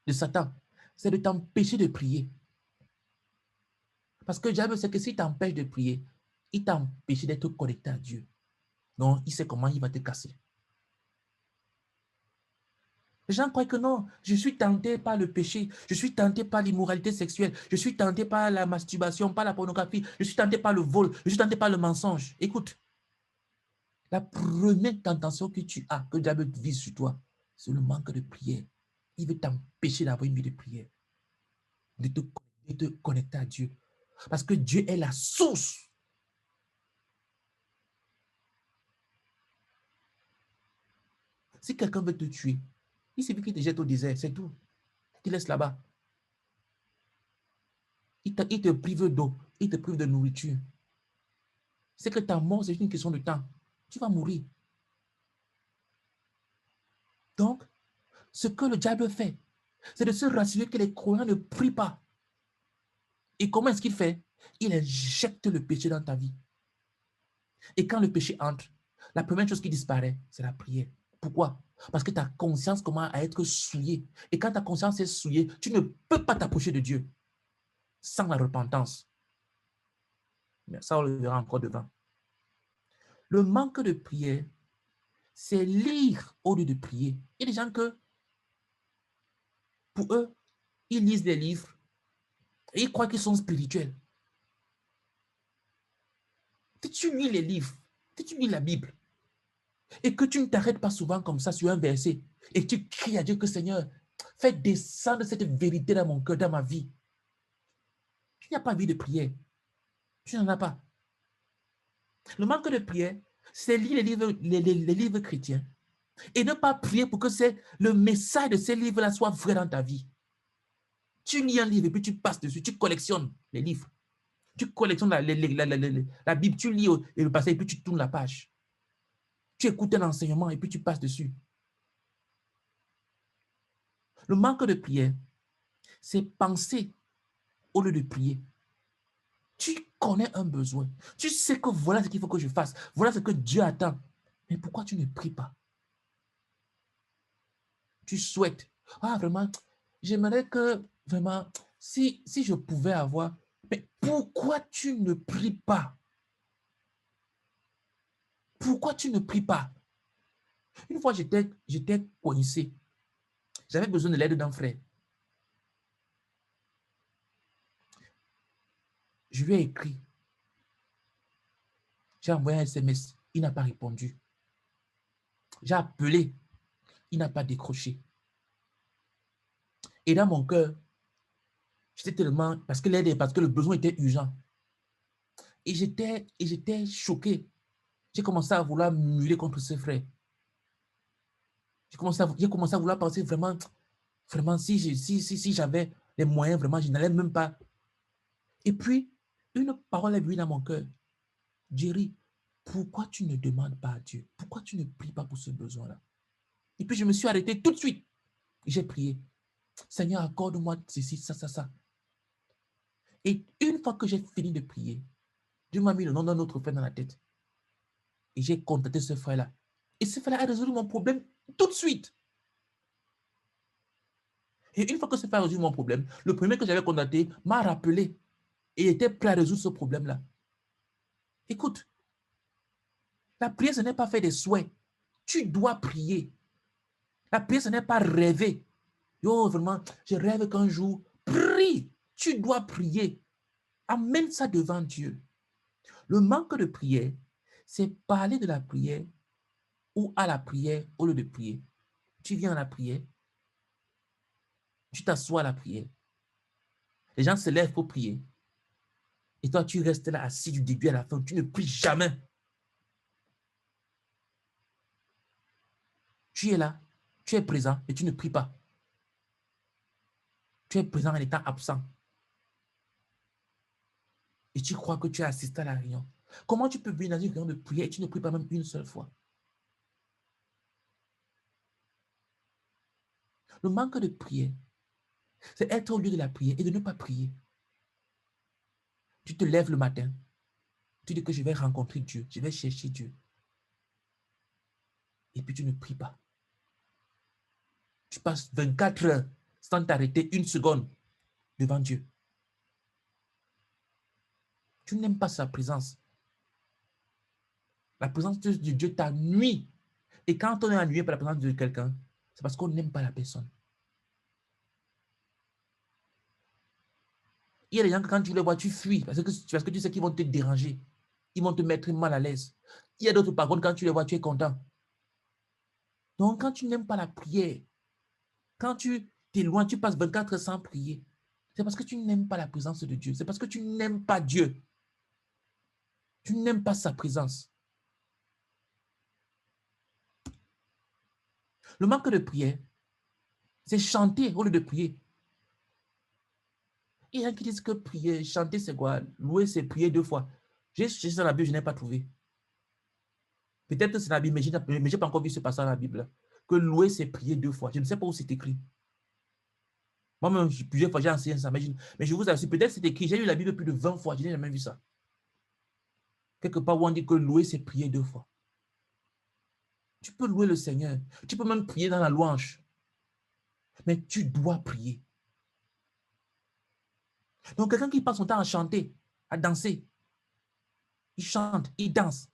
[SPEAKER 1] de Satan, c'est de t'empêcher de prier. Parce que diable sait que s'il t'empêche de prier, il t'a empêché d'être connecté à Dieu. Donc, il sait comment il va te casser. Les gens croient que non, je suis tenté par le péché, je suis tenté par l'immoralité sexuelle, je suis tenté par la masturbation, par la pornographie, je suis tenté par le vol, je suis tenté par le mensonge. Écoute, la première tentation que tu as, que le diable vise sur toi, c'est le manque de prière. Il veut t'empêcher d'avoir une vie de prière, de te connecter à Dieu. Parce que Dieu est la source. Si quelqu'un veut te tuer, il suffit qu'il te jette au désert, c'est tout. Il te laisse là-bas. Il te prive d'eau, il te prive de nourriture. C'est que ta mort, c'est une question de temps. Tu vas mourir. Donc, ce que le diable fait, c'est de se rassurer que les croyants ne prient pas. Et comment est-ce qu'il fait? Il injecte le péché dans ta vie. Et quand le péché entre, la première chose qui disparaît, c'est la prière. Pourquoi? Parce que ta conscience commence à être souillée. Et quand ta conscience est souillée, tu ne peux pas t'approcher de Dieu sans la repentance. Mais ça, on le verra encore devant. Le manque de prière, c'est lire au lieu de prier. Il y a des gens que, pour eux, ils lisent des livres et ils croient qu'ils sont spirituels. Si tu lis les livres, si tu lis la Bible, et que tu ne t'arrêtes pas souvent comme ça sur un verset, et tu cries à Dieu que Seigneur, fais descendre cette vérité dans mon cœur, dans ma vie. Il n'y a pas envie de prière. Tu n'en as pas. Le manque de prière, c'est lire les livres chrétiens et ne pas prier pour que le message de ces livres-là soit vrai dans ta vie. Tu lis un livre et puis tu passes dessus, tu collectionnes les livres. Tu collectionnes la Bible, tu lis le passage et puis tu tournes la page. Tu écoutes un enseignement et puis tu passes dessus. Le manque de prière, c'est penser au lieu de prier. Tu connais un besoin. Tu sais que voilà ce qu'il faut que je fasse. Voilà ce que Dieu attend. Mais pourquoi tu ne pries pas? Tu souhaites. Ah, vraiment, j'aimerais que, vraiment, si je pouvais avoir. Mais pourquoi tu ne pries pas? Pourquoi tu ne pries pas? Une fois, j'étais coincé. J'avais besoin de l'aide d'un frère. Je lui ai écrit. J'ai envoyé un SMS. Il n'a pas répondu. J'ai appelé. Il n'a pas décroché. Et dans mon cœur, j'étais tellement... parce que le besoin était urgent. Et j'étais choqué. J'ai commencé à vouloir muler contre ce frère. J'ai commencé à vouloir penser vraiment, vraiment, si j'avais les moyens, vraiment, je n'allais même pas. Et puis, une parole est venue dans mon cœur. Jerry, pourquoi tu ne demandes pas à Dieu? Pourquoi tu ne pries pas pour ce besoin-là? Et puis, je me suis arrêté tout de suite. J'ai prié. Seigneur, accorde-moi ceci, ça, ça, ça. Et une fois que j'ai fini de prier, Dieu m'a mis le nom d'un autre frère dans la tête. Et j'ai contacté ce frère-là. Et ce frère-là a résolu mon problème tout de suite. Et une fois que ce frère a résolu mon problème, le premier que j'avais contacté m'a rappelé et était prêt à résoudre ce problème-là. Écoute, la prière, ce n'est pas faire des souhaits. Tu dois prier. La prière, ce n'est pas rêver. Yo, vraiment, je rêve qu'un jour, prie. Tu dois prier. Amène ça devant Dieu. Le manque de prière, c'est parler de la prière ou à la prière au lieu de prier. Tu viens à la prière, tu t'assois à la prière. Les gens se lèvent pour prier. Et toi, tu restes là assis du début à la fin. Tu ne pries jamais. Tu es là, tu es présent, mais tu ne pries pas. Tu es présent en étant absent. Et tu crois que tu as assisté à la réunion. Comment tu peux venir dans une réunion de prière et tu ne pries pas même une seule fois? Le manque de prière, c'est être au lieu de la prière et de ne pas prier. Tu te lèves le matin, tu dis que je vais rencontrer Dieu, je vais chercher Dieu. Et puis tu ne pries pas. Tu passes 24 heures sans t'arrêter une seconde devant Dieu. Tu n'aimes pas sa présence. La présence de Dieu t'ennuie. Et quand on est ennuyé par la présence de quelqu'un, c'est parce qu'on n'aime pas la personne. Il y a des gens que quand tu les vois, tu fuis parce que tu sais qu'ils vont te déranger. Ils vont te mettre mal à l'aise. Il y a d'autres, par contre, quand tu les vois, tu es content. Donc, quand tu n'aimes pas la prière, quand tu t'éloignes, tu passes 24 heures sans prier, c'est parce que tu n'aimes pas la présence de Dieu. C'est parce que tu n'aimes pas Dieu. Tu n'aimes pas sa présence. Le manque de prière, c'est chanter au lieu de prier. Il y a qui disent que prier, chanter, c'est quoi? Louer, c'est prier 2 fois. J'ai cherché dans la Bible, je n'ai pas trouvé. Peut-être que c'est la Bible, mais je n'ai pas encore vu ce passage dans la Bible. Que louer, c'est prier 2 fois. Je ne sais pas où c'est écrit. Moi-même, plusieurs fois, j'ai enseigné ça. Mais je vous assure, peut-être c'est écrit. J'ai lu la Bible plus de 20 fois. Je n'ai jamais vu ça. Quelque part où on dit que louer, c'est prier 2 fois. Tu peux louer le Seigneur. Tu peux même prier dans la louange. Mais tu dois prier. Donc, quelqu'un qui passe son temps à chanter, à danser, il chante, il danse.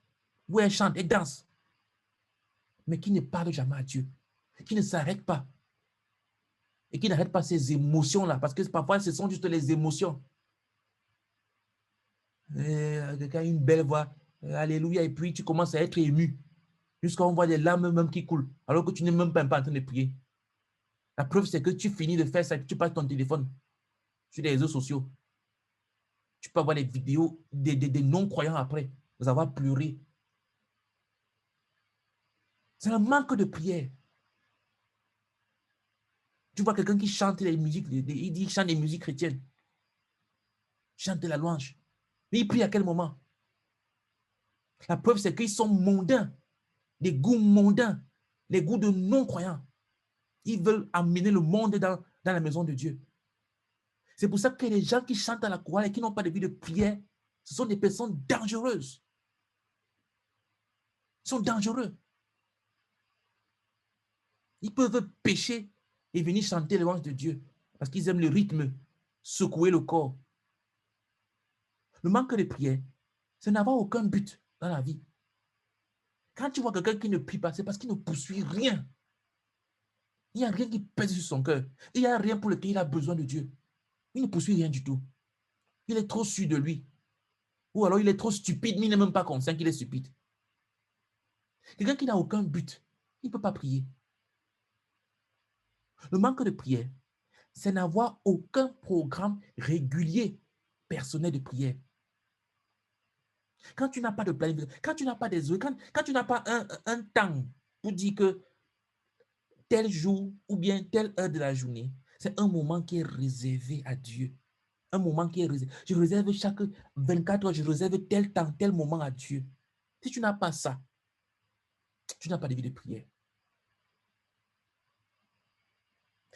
[SPEAKER 1] Oui, elle chante, elle danse. Mais qui ne parle jamais à Dieu. Qui ne s'arrête pas. Et qui n'arrête pas ces émotions-là. Parce que parfois, ce sont juste les émotions. Quelqu'un a une belle voix. Alléluia. Et puis, tu commences à être ému. Jusqu'à on voit des larmes même qui coulent. Alors que tu n'es même pas en train de prier. La preuve, c'est que tu finis de faire ça et que tu passes ton téléphone sur les réseaux sociaux. Tu peux avoir les vidéos des non-croyants après, vous avoir pleuré. C'est un manque de prière. Tu vois quelqu'un qui chante les musiques, il dit qu'il chante des musiques chrétiennes. Chante la louange. Mais il prie à quel moment? La preuve, c'est qu'ils sont mondains. Des goûts mondains. Les goûts de non-croyants. Ils veulent amener le monde dans la maison de Dieu. C'est pour ça que les gens qui chantent à la chorale et qui n'ont pas de vie de prière, ce sont des personnes dangereuses. Ils sont dangereux. Ils peuvent pécher et venir chanter louange de Dieu parce qu'ils aiment le rythme, secouer le corps. Le manque de prière, c'est n'avoir aucun but dans la vie. Quand tu vois quelqu'un qui ne prie pas, c'est parce qu'il ne poursuit rien. Il n'y a rien qui pèse sur son cœur. Il n'y a rien pour lequel il a besoin de Dieu. Il ne poursuit rien du tout. Il est trop sûr de lui. Ou alors il est trop stupide, mais il n'est même pas conscient qu'il est stupide. Quelqu'un qui n'a aucun but, il ne peut pas prier. Le manque de prière, c'est n'avoir aucun programme régulier personnel de prière. Quand tu n'as pas de planification, quand tu n'as pas des heures, quand tu n'as pas un temps pour dire que tel jour ou bien telle heure de la journée, c'est un moment qui est réservé à Dieu. Un moment qui est réservé. Je réserve chaque 24 heures, je réserve tel temps, tel moment à Dieu. Si tu n'as pas ça, tu n'as pas de vie de prière.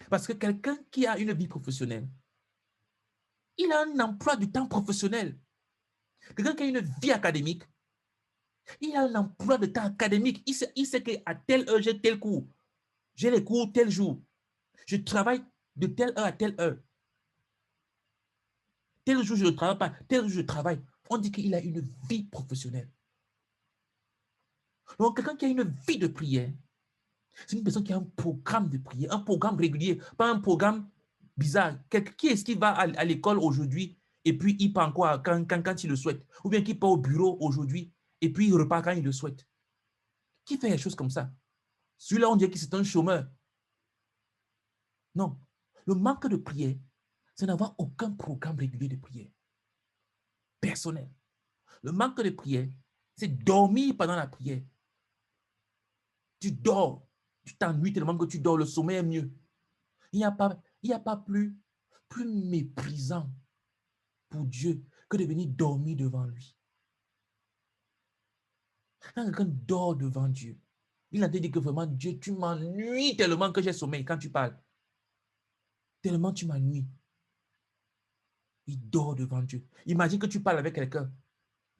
[SPEAKER 1] Parce que quelqu'un qui a une vie professionnelle, il a un emploi du temps professionnel. Quelqu'un qui a une vie académique, il a un emploi de temps académique. Il sait qu'à telle heure, j'ai tel cours. J'ai les cours tel jour. Je travaille de telle heure à telle heure. Tel jour, je ne travaille pas. Tel jour, je travaille. On dit qu'il a une vie professionnelle. Donc, quelqu'un qui a une vie de prière, c'est une personne qui a un programme de prière, un programme régulier, pas un programme bizarre. Qui est-ce qui va à l'école aujourd'hui et puis il part quoi quand il le souhaite? Ou bien qui part au bureau aujourd'hui et puis il repart quand il le souhaite? Qui fait des choses comme ça? Celui-là, on dirait que c'est un chômeur. Non. Le manque de prière, c'est n'avoir aucun programme régulier de prière personnel. Le manque de prière, c'est dormir pendant la prière. Tu dors, tu t'ennuies tellement que tu dors, le sommeil est mieux. Il n'y a pas plus méprisant pour Dieu que de venir dormir devant lui. Quand quelqu'un dort devant Dieu, il a dit que vraiment, Dieu, tu m'ennuies tellement que j'ai sommeil quand tu parles. Tellement tu m'ennuies. Il dort devant Dieu. Imagine que tu parles avec quelqu'un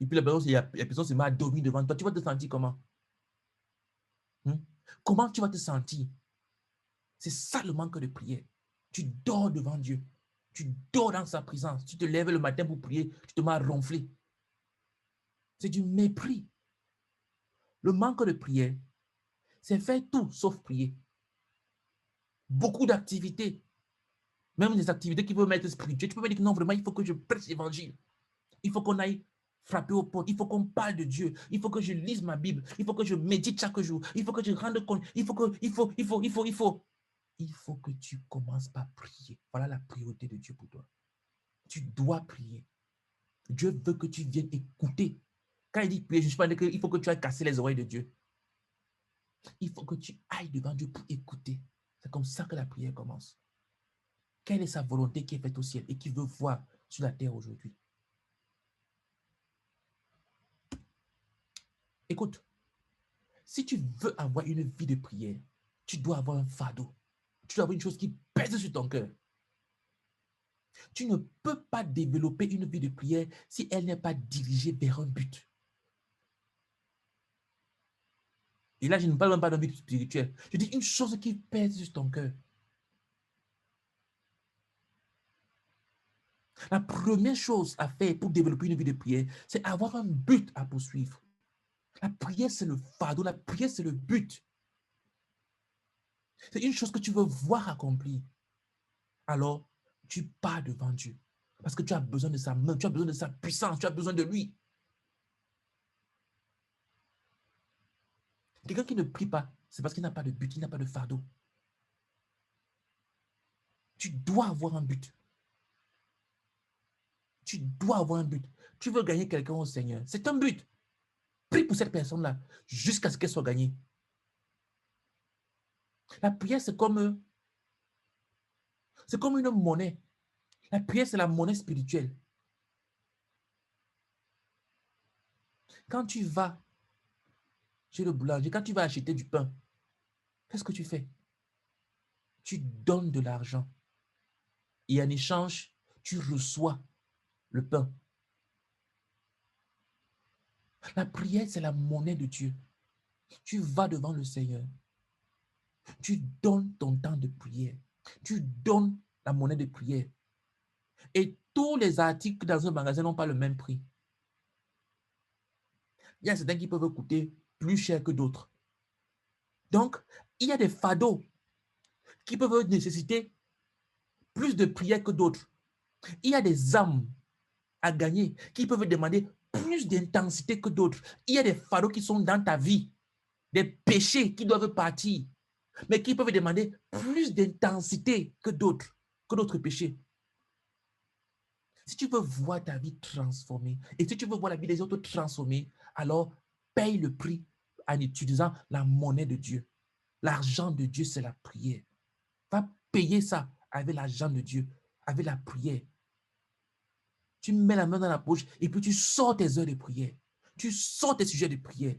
[SPEAKER 1] et puis la personne se met à dormir devant toi. Tu vas te sentir comment? Comment tu vas te sentir? C'est ça le manque de prière. Tu dors devant Dieu. Tu dors dans sa présence. Tu te lèves le matin pour prier. Tu te mets à ronfler. C'est du mépris. Le manque de prière, c'est faire tout sauf prier. Beaucoup d'activités. Même des activités qui peuvent être spirituelles. Tu peux me dire que non, vraiment, il faut que je prêche l'évangile. Il faut qu'on aille frapper aux portes. Il faut qu'on parle de Dieu. Il faut que je lise ma Bible. Il faut que je médite chaque jour. Il faut que je rende compte. Il faut que tu commences par prier. Voilà la priorité de Dieu pour toi. Tu dois prier. Dieu veut que tu viennes écouter. Quand il dit prier, je ne suis pas dit qu'il faut que tu ailles casser les oreilles de Dieu. Il faut que tu ailles devant Dieu pour écouter. C'est comme ça que la prière commence. Quelle est sa volonté qui est faite au ciel et qui veut voir sur la terre aujourd'hui? Écoute, si tu veux avoir une vie de prière, tu dois avoir un fardeau. Tu dois avoir une chose qui pèse sur ton cœur. Tu ne peux pas développer une vie de prière si elle n'est pas dirigée vers un but. Et là, je ne parle même pas d'un but spirituel. Je dis une chose qui pèse sur ton cœur. La première chose à faire pour développer une vie de prière, c'est avoir un but à poursuivre. La prière, c'est le fardeau. La prière, c'est le but. C'est une chose que tu veux voir accomplie. Alors, tu pars devant Dieu. Parce que tu as besoin de sa main, tu as besoin de sa puissance, tu as besoin de lui. Quelqu'un qui ne prie pas, c'est parce qu'il n'a pas de but, il n'a pas de fardeau. Tu dois avoir un but. Tu dois avoir un but. Tu veux gagner quelqu'un au Seigneur. C'est un but. Prie pour cette personne-là jusqu'à ce qu'elle soit gagnée. La prière, c'est comme une monnaie. La prière, c'est la monnaie spirituelle. Quand tu vas chez le boulanger, quand tu vas acheter du pain, qu'est-ce que tu fais? Tu donnes de l'argent. Et en échange, tu reçois le pain. La prière, c'est la monnaie de Dieu. Tu vas devant le Seigneur. Tu donnes ton temps de prière. Tu donnes la monnaie de prière. Et tous les articles dans un magasin n'ont pas le même prix. Il y a certains qui peuvent coûter plus cher que d'autres. Donc, il y a des fardeaux qui peuvent nécessiter plus de prière que d'autres. Il y a des âmes à gagner qui peuvent demander plus d'intensité que d'autres. Il y a des fardeaux qui sont dans ta vie, des péchés qui doivent partir, mais qui peuvent demander plus d'intensité que d'autres péchés. Si tu veux voir ta vie transformée et si tu veux voir la vie des autres transformée, alors paye le prix en utilisant la monnaie de Dieu. L'argent de Dieu, c'est la prière. Va payer ça avec l'argent de Dieu, avec la prière. Tu mets la main dans la poche et puis tu sors tes heures de prière. Tu sors tes sujets de prière.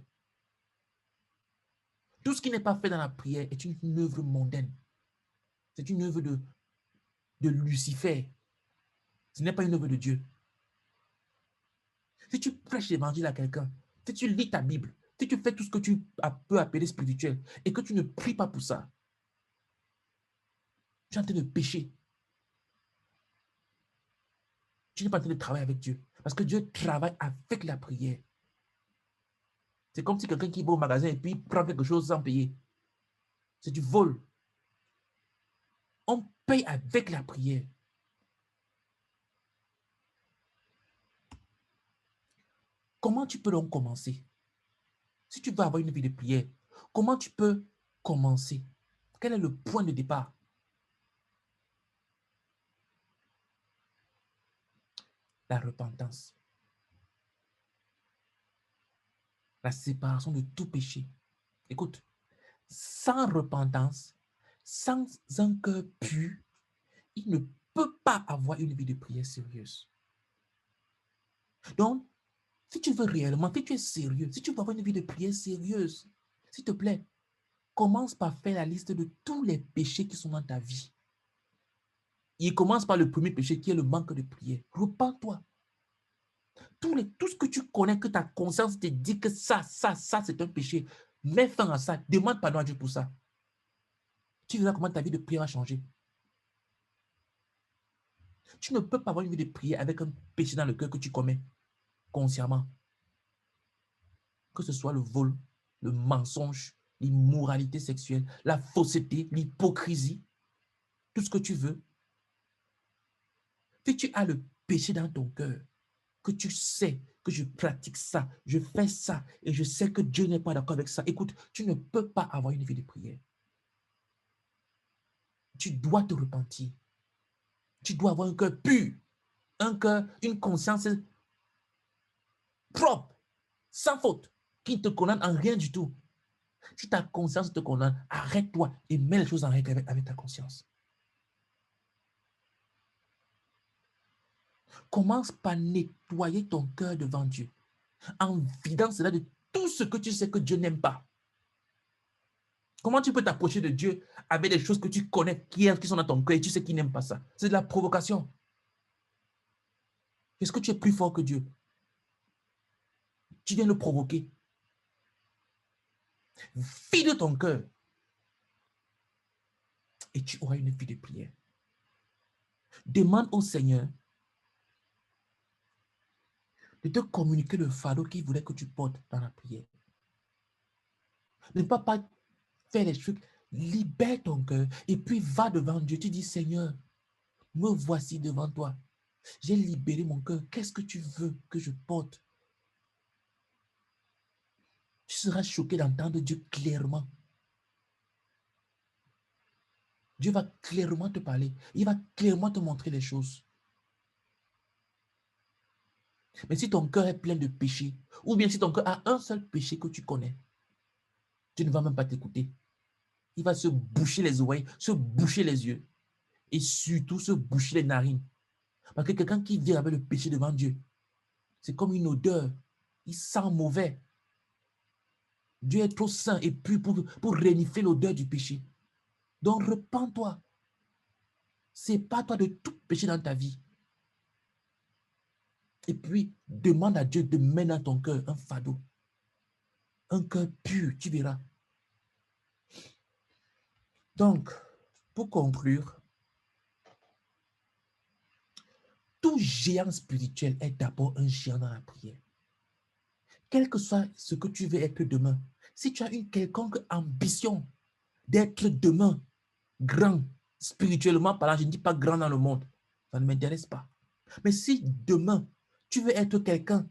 [SPEAKER 1] Tout ce qui n'est pas fait dans la prière est une œuvre mondaine. C'est une œuvre de Lucifer. Ce n'est pas une œuvre de Dieu. Si tu prêches l'évangile à quelqu'un, si tu lis ta Bible, si tu fais tout ce que tu peux appeler spirituel et que tu ne pries pas pour ça, tu es en train de pécher. Tu n'es pas en train de travailler avec Dieu. Parce que Dieu travaille avec la prière. C'est comme si quelqu'un qui va au magasin et puis prend quelque chose sans payer. C'est du vol. On paye avec la prière. Comment tu peux donc commencer? Si tu veux avoir une vie de prière, comment tu peux commencer? Quel est le point de départ? La repentance. La séparation de tout péché. Écoute, sans repentance, sans un cœur pur, il ne peut pas avoir une vie de prière sérieuse. Donc, si tu veux réellement, si tu es sérieux, si tu veux avoir une vie de prière sérieuse, s'il te plaît, commence par faire la liste de tous les péchés qui sont dans ta vie. Il commence par le premier péché qui est le manque de prière. Repends-toi. Tout ce que tu connais, que ta conscience te dit que ça, c'est un péché. Mets fin à ça. Demande pardon à Dieu pour ça. Tu verras comment ta vie de prière va changer. Tu ne peux pas avoir une vie de prière avec un péché dans le cœur que tu commets consciemment. Que ce soit le vol, le mensonge, l'immoralité sexuelle, la fausseté, l'hypocrisie, tout ce que tu veux. Si tu as le péché dans ton cœur, que tu sais que je pratique ça, je fais ça, et je sais que Dieu n'est pas d'accord avec ça, écoute, tu ne peux pas avoir une vie de prière. Tu dois te repentir. Tu dois avoir un cœur pur, un cœur, une conscience propre, sans faute, qui ne te condamne en rien du tout. Si ta conscience te condamne, arrête-toi et mets les choses en règle avec ta conscience. Commence par nettoyer ton cœur devant Dieu, en vidant cela de tout ce que tu sais que Dieu n'aime pas. Comment tu peux t'approcher de Dieu avec des choses que tu connais, qui sont dans ton cœur et tu sais qu'il n'aime pas ça? C'est de la provocation. Est-ce que tu es plus fort que Dieu? Tu viens le provoquer. Vide ton cœur et tu auras une vie de prière. Demande au Seigneur de te communiquer le fardeau qu'il voulait que tu portes dans la prière. Ne pas faire les trucs. Libère ton cœur et puis va devant Dieu. Tu dis, Seigneur, me voici devant toi. J'ai libéré mon cœur. Qu'est-ce que tu veux que je porte? Tu seras choqué d'entendre Dieu clairement. Dieu va clairement te parler. Il va clairement te montrer les choses. Mais si ton cœur est plein de péchés, ou bien si ton cœur a un seul péché que tu connais, tu ne vas même pas t'écouter. Il va se boucher les oreilles, se boucher les yeux et surtout se boucher les narines. Parce que quelqu'un qui vit avec le péché devant Dieu, c'est comme une odeur. Il sent mauvais. Dieu est trop saint et pur pour renifler l'odeur du péché. Donc, repens-toi. Sépare-toi de tout péché dans ta vie. Et puis, demande à Dieu de mettre dans ton cœur un fardeau. Un cœur pur, tu verras. Donc, pour conclure, tout géant spirituel est d'abord un géant dans la prière. Quel que soit ce que tu veux être demain, si tu as une quelconque ambition d'être demain grand, spirituellement parlant, je ne dis pas grand dans le monde, ça ne m'intéresse pas. Mais si demain, tu veux être quelqu'un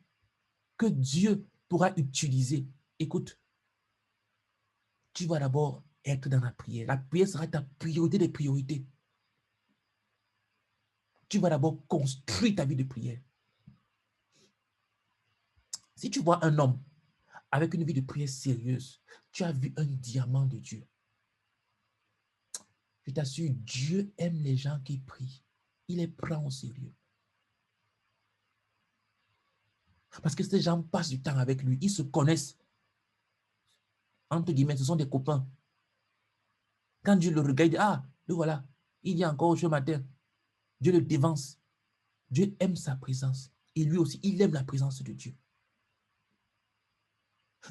[SPEAKER 1] que Dieu pourra utiliser, écoute, tu vas d'abord être dans la prière. La prière sera ta priorité des priorités. tu vas d'abord construire ta vie de prière. Si tu vois un homme avec une vie de prière sérieuse, tu as vu un diamant de Dieu. Je t'assure, Dieu aime les gens qui prient. Il les prend au sérieux. Parce que ces gens passent du temps avec lui. Ils se connaissent. Entre guillemets, ce sont des copains. Quand Dieu le regarde, il dit, ah, le voilà, il y a encore ce matin. Dieu le dévance. Dieu aime sa présence. Et lui aussi, il aime la présence de Dieu.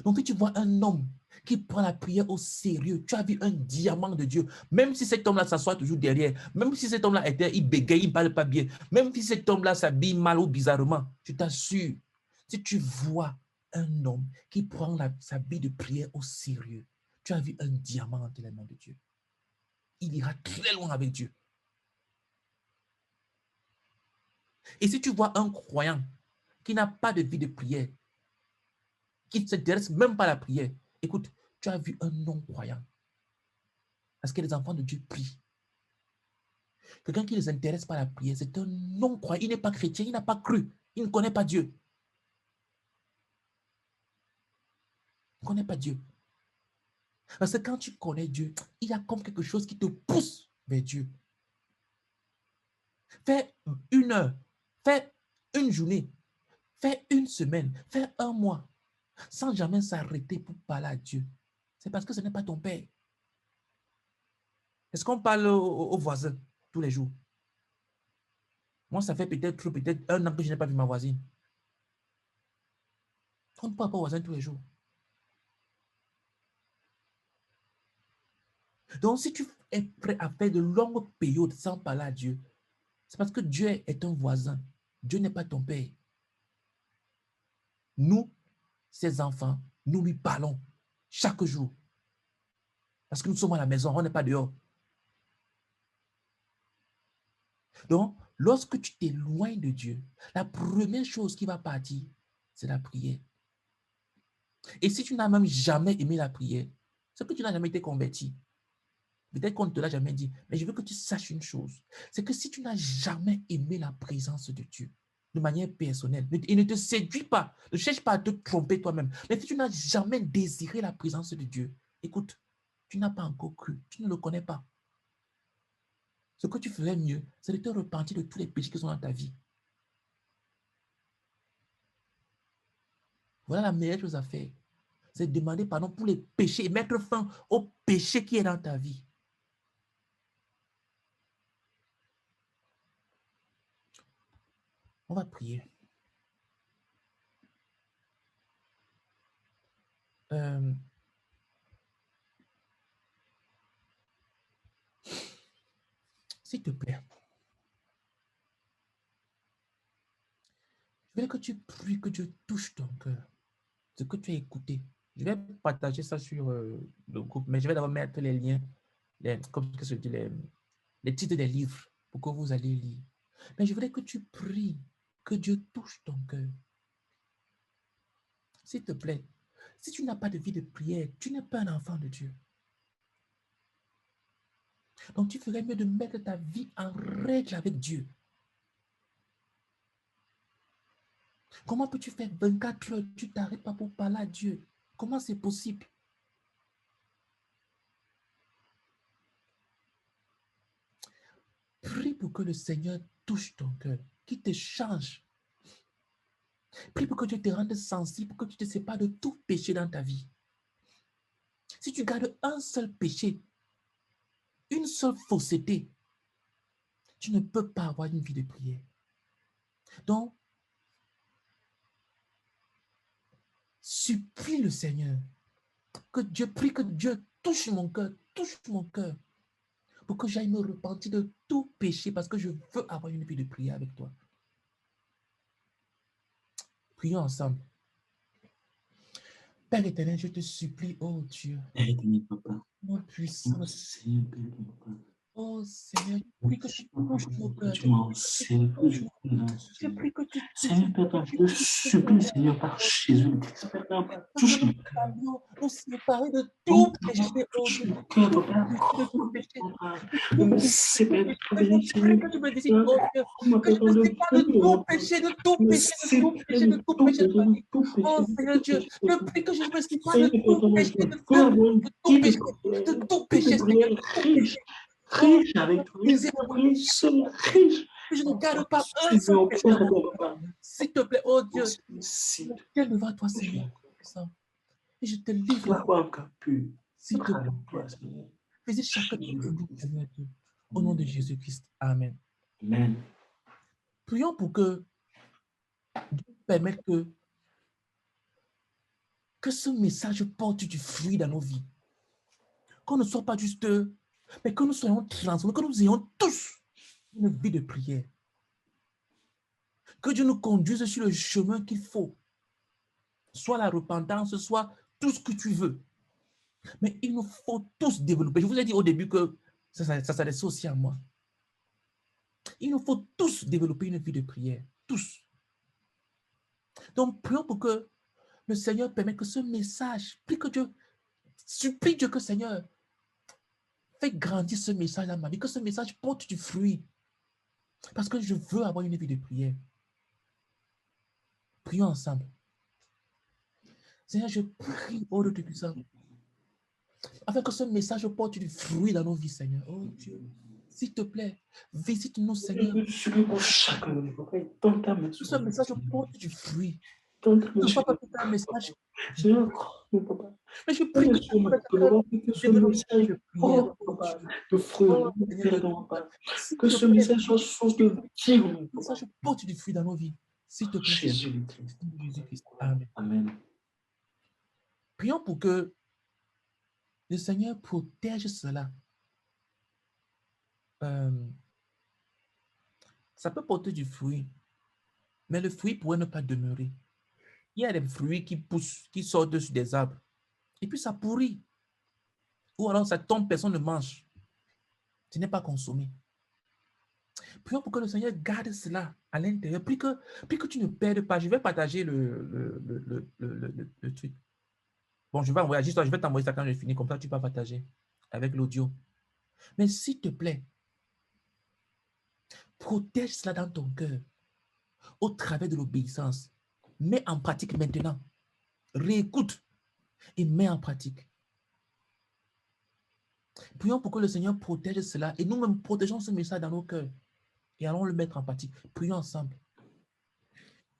[SPEAKER 1] Donc, si tu vois un homme qui prend la prière au sérieux, tu as vu un diamant de Dieu. Même si cet homme-là s'assoit toujours derrière, même si cet homme-là il bégaye, il ne parle pas bien, même si cet homme-là s'habille mal ou bizarrement, je t'assure, si tu vois un homme qui prend sa vie de prière au sérieux, tu as vu un diamant entre les mains de Dieu. Il ira très loin avec Dieu. Et si tu vois un croyant qui n'a pas de vie de prière, qui ne s'intéresse même pas à la prière, écoute, tu as vu un non-croyant. Parce que les enfants de Dieu prient. Quelqu'un qui ne les intéresse pas à la prière, c'est un non-croyant. Il n'est pas chrétien, il n'a pas cru. Il ne connaît pas Dieu. Il ne connaît pas Dieu. Parce que quand tu connais Dieu, il y a comme quelque chose qui te pousse vers Dieu. Fais 1 heure, fais une journée, fais une semaine, fais un mois, sans jamais s'arrêter pour parler à Dieu. C'est parce que ce n'est pas ton père. Est-ce qu'on parle aux voisins tous les jours? Moi, ça fait peut-être 1 an que je n'ai pas vu ma voisine. On ne parle pas aux voisins tous les jours. Donc, si tu es prêt à faire de longues périodes sans parler à Dieu, c'est parce que Dieu est un voisin. Dieu n'est pas ton père. Nous, ses enfants, nous lui parlons chaque jour. Parce que nous sommes à la maison, on n'est pas dehors. Donc, lorsque tu t'éloignes de Dieu, la première chose qui va partir, c'est la prière. Et si tu n'as même jamais aimé la prière, c'est que tu n'as jamais été converti. Peut-être qu'on ne te l'a jamais dit, mais je veux que tu saches une chose. C'est que si tu n'as jamais aimé la présence de Dieu de manière personnelle, et ne te séduis pas, ne cherche pas à te tromper toi-même, mais si tu n'as jamais désiré la présence de Dieu, écoute, tu n'as pas encore cru, tu ne le connais pas. Ce que tu ferais mieux, c'est de te repentir de tous les péchés qui sont dans ta vie. Voilà la meilleure chose à faire. C'est demander pardon pour les péchés et mettre fin au péché qui est dans ta vie. On va prier. S'il te plaît, je veux que tu pries, que Dieu touche ton cœur, ce que tu as écouté. Je vais partager ça sur le groupe, mais je vais d'abord mettre les liens, comme je dis, les titres des livres pour que vous allez lire. Mais je voudrais que tu pries, que Dieu touche ton cœur. S'il te plaît, si tu n'as pas de vie de prière, tu n'es pas un enfant de Dieu. Donc tu ferais mieux de mettre ta vie en règle avec Dieu. Comment peux-tu faire 24 heures, tu t'arrêtes pas pour parler à Dieu? Comment c'est possible? Prie pour que le Seigneur touche ton cœur, qu'il te change. Prie pour que Dieu te rende sensible, pour que tu te sépares de tout péché dans ta vie. Si tu gardes un seul péché, une seule fausseté, tu ne peux pas avoir une vie de prière. Donc, supplie le Seigneur, que Dieu prie, que Dieu touche mon cœur, pour que j'aille me repentir de tout péché, parce que je veux avoir une vie de prière avec toi. Prions ensemble. Père éternel, je te supplie, oh Dieu,
[SPEAKER 2] Aide-moi, papa.
[SPEAKER 1] mon puissant,
[SPEAKER 2] Seigneur, Père, papa.
[SPEAKER 1] Oh Seigneur, je prie que tu touches nos cœurs.
[SPEAKER 2] Tu m'enseignes que je
[SPEAKER 1] Je prie que tu touches.
[SPEAKER 2] Seigneur, Père, je te supplie, Seigneur, par Jésus le Christ, Père, touche le cœur.
[SPEAKER 1] Nous séparer de tout péché, oh
[SPEAKER 2] Touche
[SPEAKER 1] Dieu.
[SPEAKER 2] le cœur,
[SPEAKER 1] De
[SPEAKER 2] Papa.
[SPEAKER 1] tout péché.
[SPEAKER 2] Me sépare de tout péché,
[SPEAKER 1] Je prie
[SPEAKER 2] Seigneur.
[SPEAKER 1] que tu me décides, oh Dieu. Que je me sépare de tout péché, de tout
[SPEAKER 2] Me
[SPEAKER 1] péché, de tout
[SPEAKER 2] sépare
[SPEAKER 1] péché,
[SPEAKER 2] de
[SPEAKER 1] de tout
[SPEAKER 2] tout
[SPEAKER 1] péché de
[SPEAKER 2] péché,
[SPEAKER 1] ma
[SPEAKER 2] de
[SPEAKER 1] vie.
[SPEAKER 2] tout péché,
[SPEAKER 1] Oh
[SPEAKER 2] de
[SPEAKER 1] Seigneur
[SPEAKER 2] tout
[SPEAKER 1] Dieu,
[SPEAKER 2] péché.
[SPEAKER 1] je prie que je me sépare de
[SPEAKER 2] Seigneur,
[SPEAKER 1] tout
[SPEAKER 2] Père,
[SPEAKER 1] péché,
[SPEAKER 2] je
[SPEAKER 1] de
[SPEAKER 2] peux avoir une
[SPEAKER 1] tout
[SPEAKER 2] petite
[SPEAKER 1] péché, de tout péché, Seigneur, de tout
[SPEAKER 2] riche,
[SPEAKER 1] péché. Oh,
[SPEAKER 2] riche avec toi. Je
[SPEAKER 1] brisez
[SPEAKER 2] peux
[SPEAKER 1] mon
[SPEAKER 2] prier seul, riche.
[SPEAKER 1] que je ne garde pas un seul
[SPEAKER 2] Seigneur,
[SPEAKER 1] péché
[SPEAKER 2] Père,
[SPEAKER 1] dans mon cœur.
[SPEAKER 2] Papa.
[SPEAKER 1] S'il te plaît, oh Dieu,
[SPEAKER 2] S'il te
[SPEAKER 1] je viens devant toi, Seigneur. Et je te livre. S'il te plaît, visite chacun de nous, Seigneur Dieu. Au nom de Jésus-Christ. Amen.
[SPEAKER 2] Amen.
[SPEAKER 1] Prions pour que Dieu permette que ce message porte du fruit dans nos vies. Qu'on ne soit pas juste, mais que nous soyons transformés, que nous ayons tous une vie de prière. Que Dieu nous conduise sur le chemin qu'il faut. Soit la repentance, soit tout ce que tu veux. Mais il nous faut tous développer. Je vous ai dit au début que ça s'adresse aussi à moi. Il nous faut tous développer une vie de prière. Tous. Donc, prions pour que le Seigneur permette que ce message, supplie Dieu que Seigneur, fais grandir ce message dans ma vie, que ce message porte du fruit. Parce que je veux avoir une vie de prière. Prions ensemble. Seigneur, je prie, oh Dieu puissant, afin que ce message porte du fruit dans nos vies, Seigneur. Oh Dieu, s'il te plaît, visite-nous, Seigneur.
[SPEAKER 2] Je suis pour chacun de nous.
[SPEAKER 1] Que ce message porte du fruit.
[SPEAKER 2] Ne
[SPEAKER 1] Ne sois pas un message.
[SPEAKER 2] Seigneur, mon papa.
[SPEAKER 1] Mais je prie que tu
[SPEAKER 2] message de fruit, que ce message soit source de vie.
[SPEAKER 1] Que ce message porte du fruit dans nos vies. S'il te plaît, Jésus-Christ. Amen.
[SPEAKER 2] Amen.
[SPEAKER 1] Prions pour que le Seigneur protège cela. Ça peut porter du fruit, mais le fruit pourrait ne pas demeurer. Il y a des fruits qui poussent, qui sortent dessus des arbres, et puis ça pourrit. Ou alors ça tombe, personne ne mange. Ce n'est pas consommé. Prions pour que le Seigneur garde cela à l'intérieur. Prie que tu ne perdes pas. Je vais partager le truc. Bon, je vais envoyer, je vais t'envoyer ça quand je finis, comme ça tu peux partager avec l'audio. Mais s'il te plaît, protège cela dans ton cœur au travers de l'obéissance. Mets en pratique maintenant. Réécoute et mets en pratique. Prions pour que le Seigneur protège cela et nous-mêmes protégeons ce message dans nos cœurs et allons le mettre en pratique. Prions ensemble.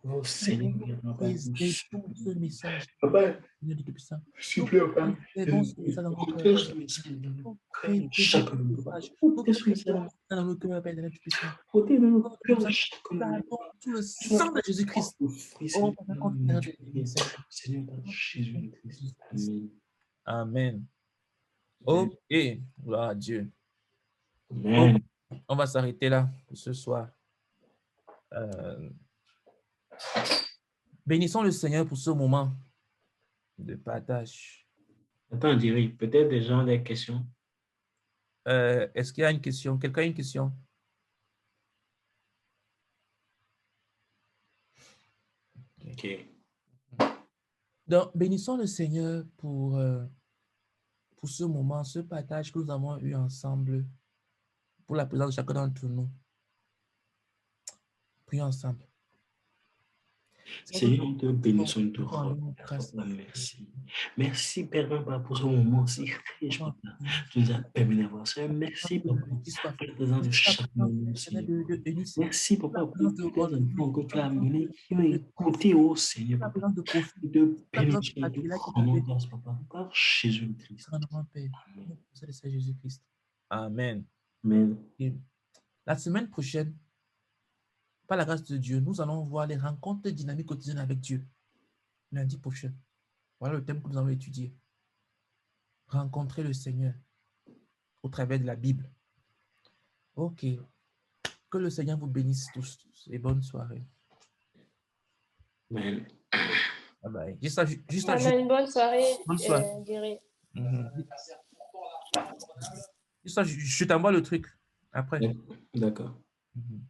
[SPEAKER 2] Oh Seigneur,
[SPEAKER 1] ce message.
[SPEAKER 2] Papa,
[SPEAKER 1] s'il te plaît, protège ce message dans nos cœurs, Père éternel tout-puissant. Sous le sang de Jésus-Christ. Oh,
[SPEAKER 2] Seigneur Jésus-Christ.
[SPEAKER 1] Amen. Ok, gloire à Dieu.
[SPEAKER 2] Amen.
[SPEAKER 1] On va s'arrêter là pour ce soir. Bénissons le Seigneur pour ce moment de partage.
[SPEAKER 2] Attends, Jerry, peut-être des gens ont des questions.
[SPEAKER 1] Est-ce qu'il y a une question? Quelqu'un a une question?
[SPEAKER 2] Ok.
[SPEAKER 1] Donc, bénissons le Seigneur pour ce moment, ce partage que nous avons eu ensemble, pour la présence de chacun d'entre nous. Prions ensemble.
[SPEAKER 2] Seigneur, nous te bénissons, nous te rendons grâce. Merci. Merci, Père, pour ce moment si riche, Papa. Tu nous as permis d'avoir ça. Merci, Papa, pour la présence de chacun de nous, Seigneur. Merci, Papa, pour tous les enfants que tu as amenés, qui ont écouté, oh Seigneur, Papa. Nous te bénissons, nous te rendons grâce, Papa, par Jésus-Christ.
[SPEAKER 1] Amen.
[SPEAKER 2] Amen.
[SPEAKER 1] Et la semaine prochaine, par la grâce de Dieu, nous allons voir les rencontres dynamiques quotidiennes avec Dieu. Lundi prochain. Voilà le thème que nous allons étudier. Rencontrer le Seigneur au travers de la Bible. Ok. Que le Seigneur vous bénisse tous et bonne soirée.
[SPEAKER 2] Amen.
[SPEAKER 1] Bye bye.
[SPEAKER 3] Amen. Bonne soirée.
[SPEAKER 1] Bonne soirée. Je t'envoie le truc après.
[SPEAKER 2] D'accord.
[SPEAKER 1] Mhm.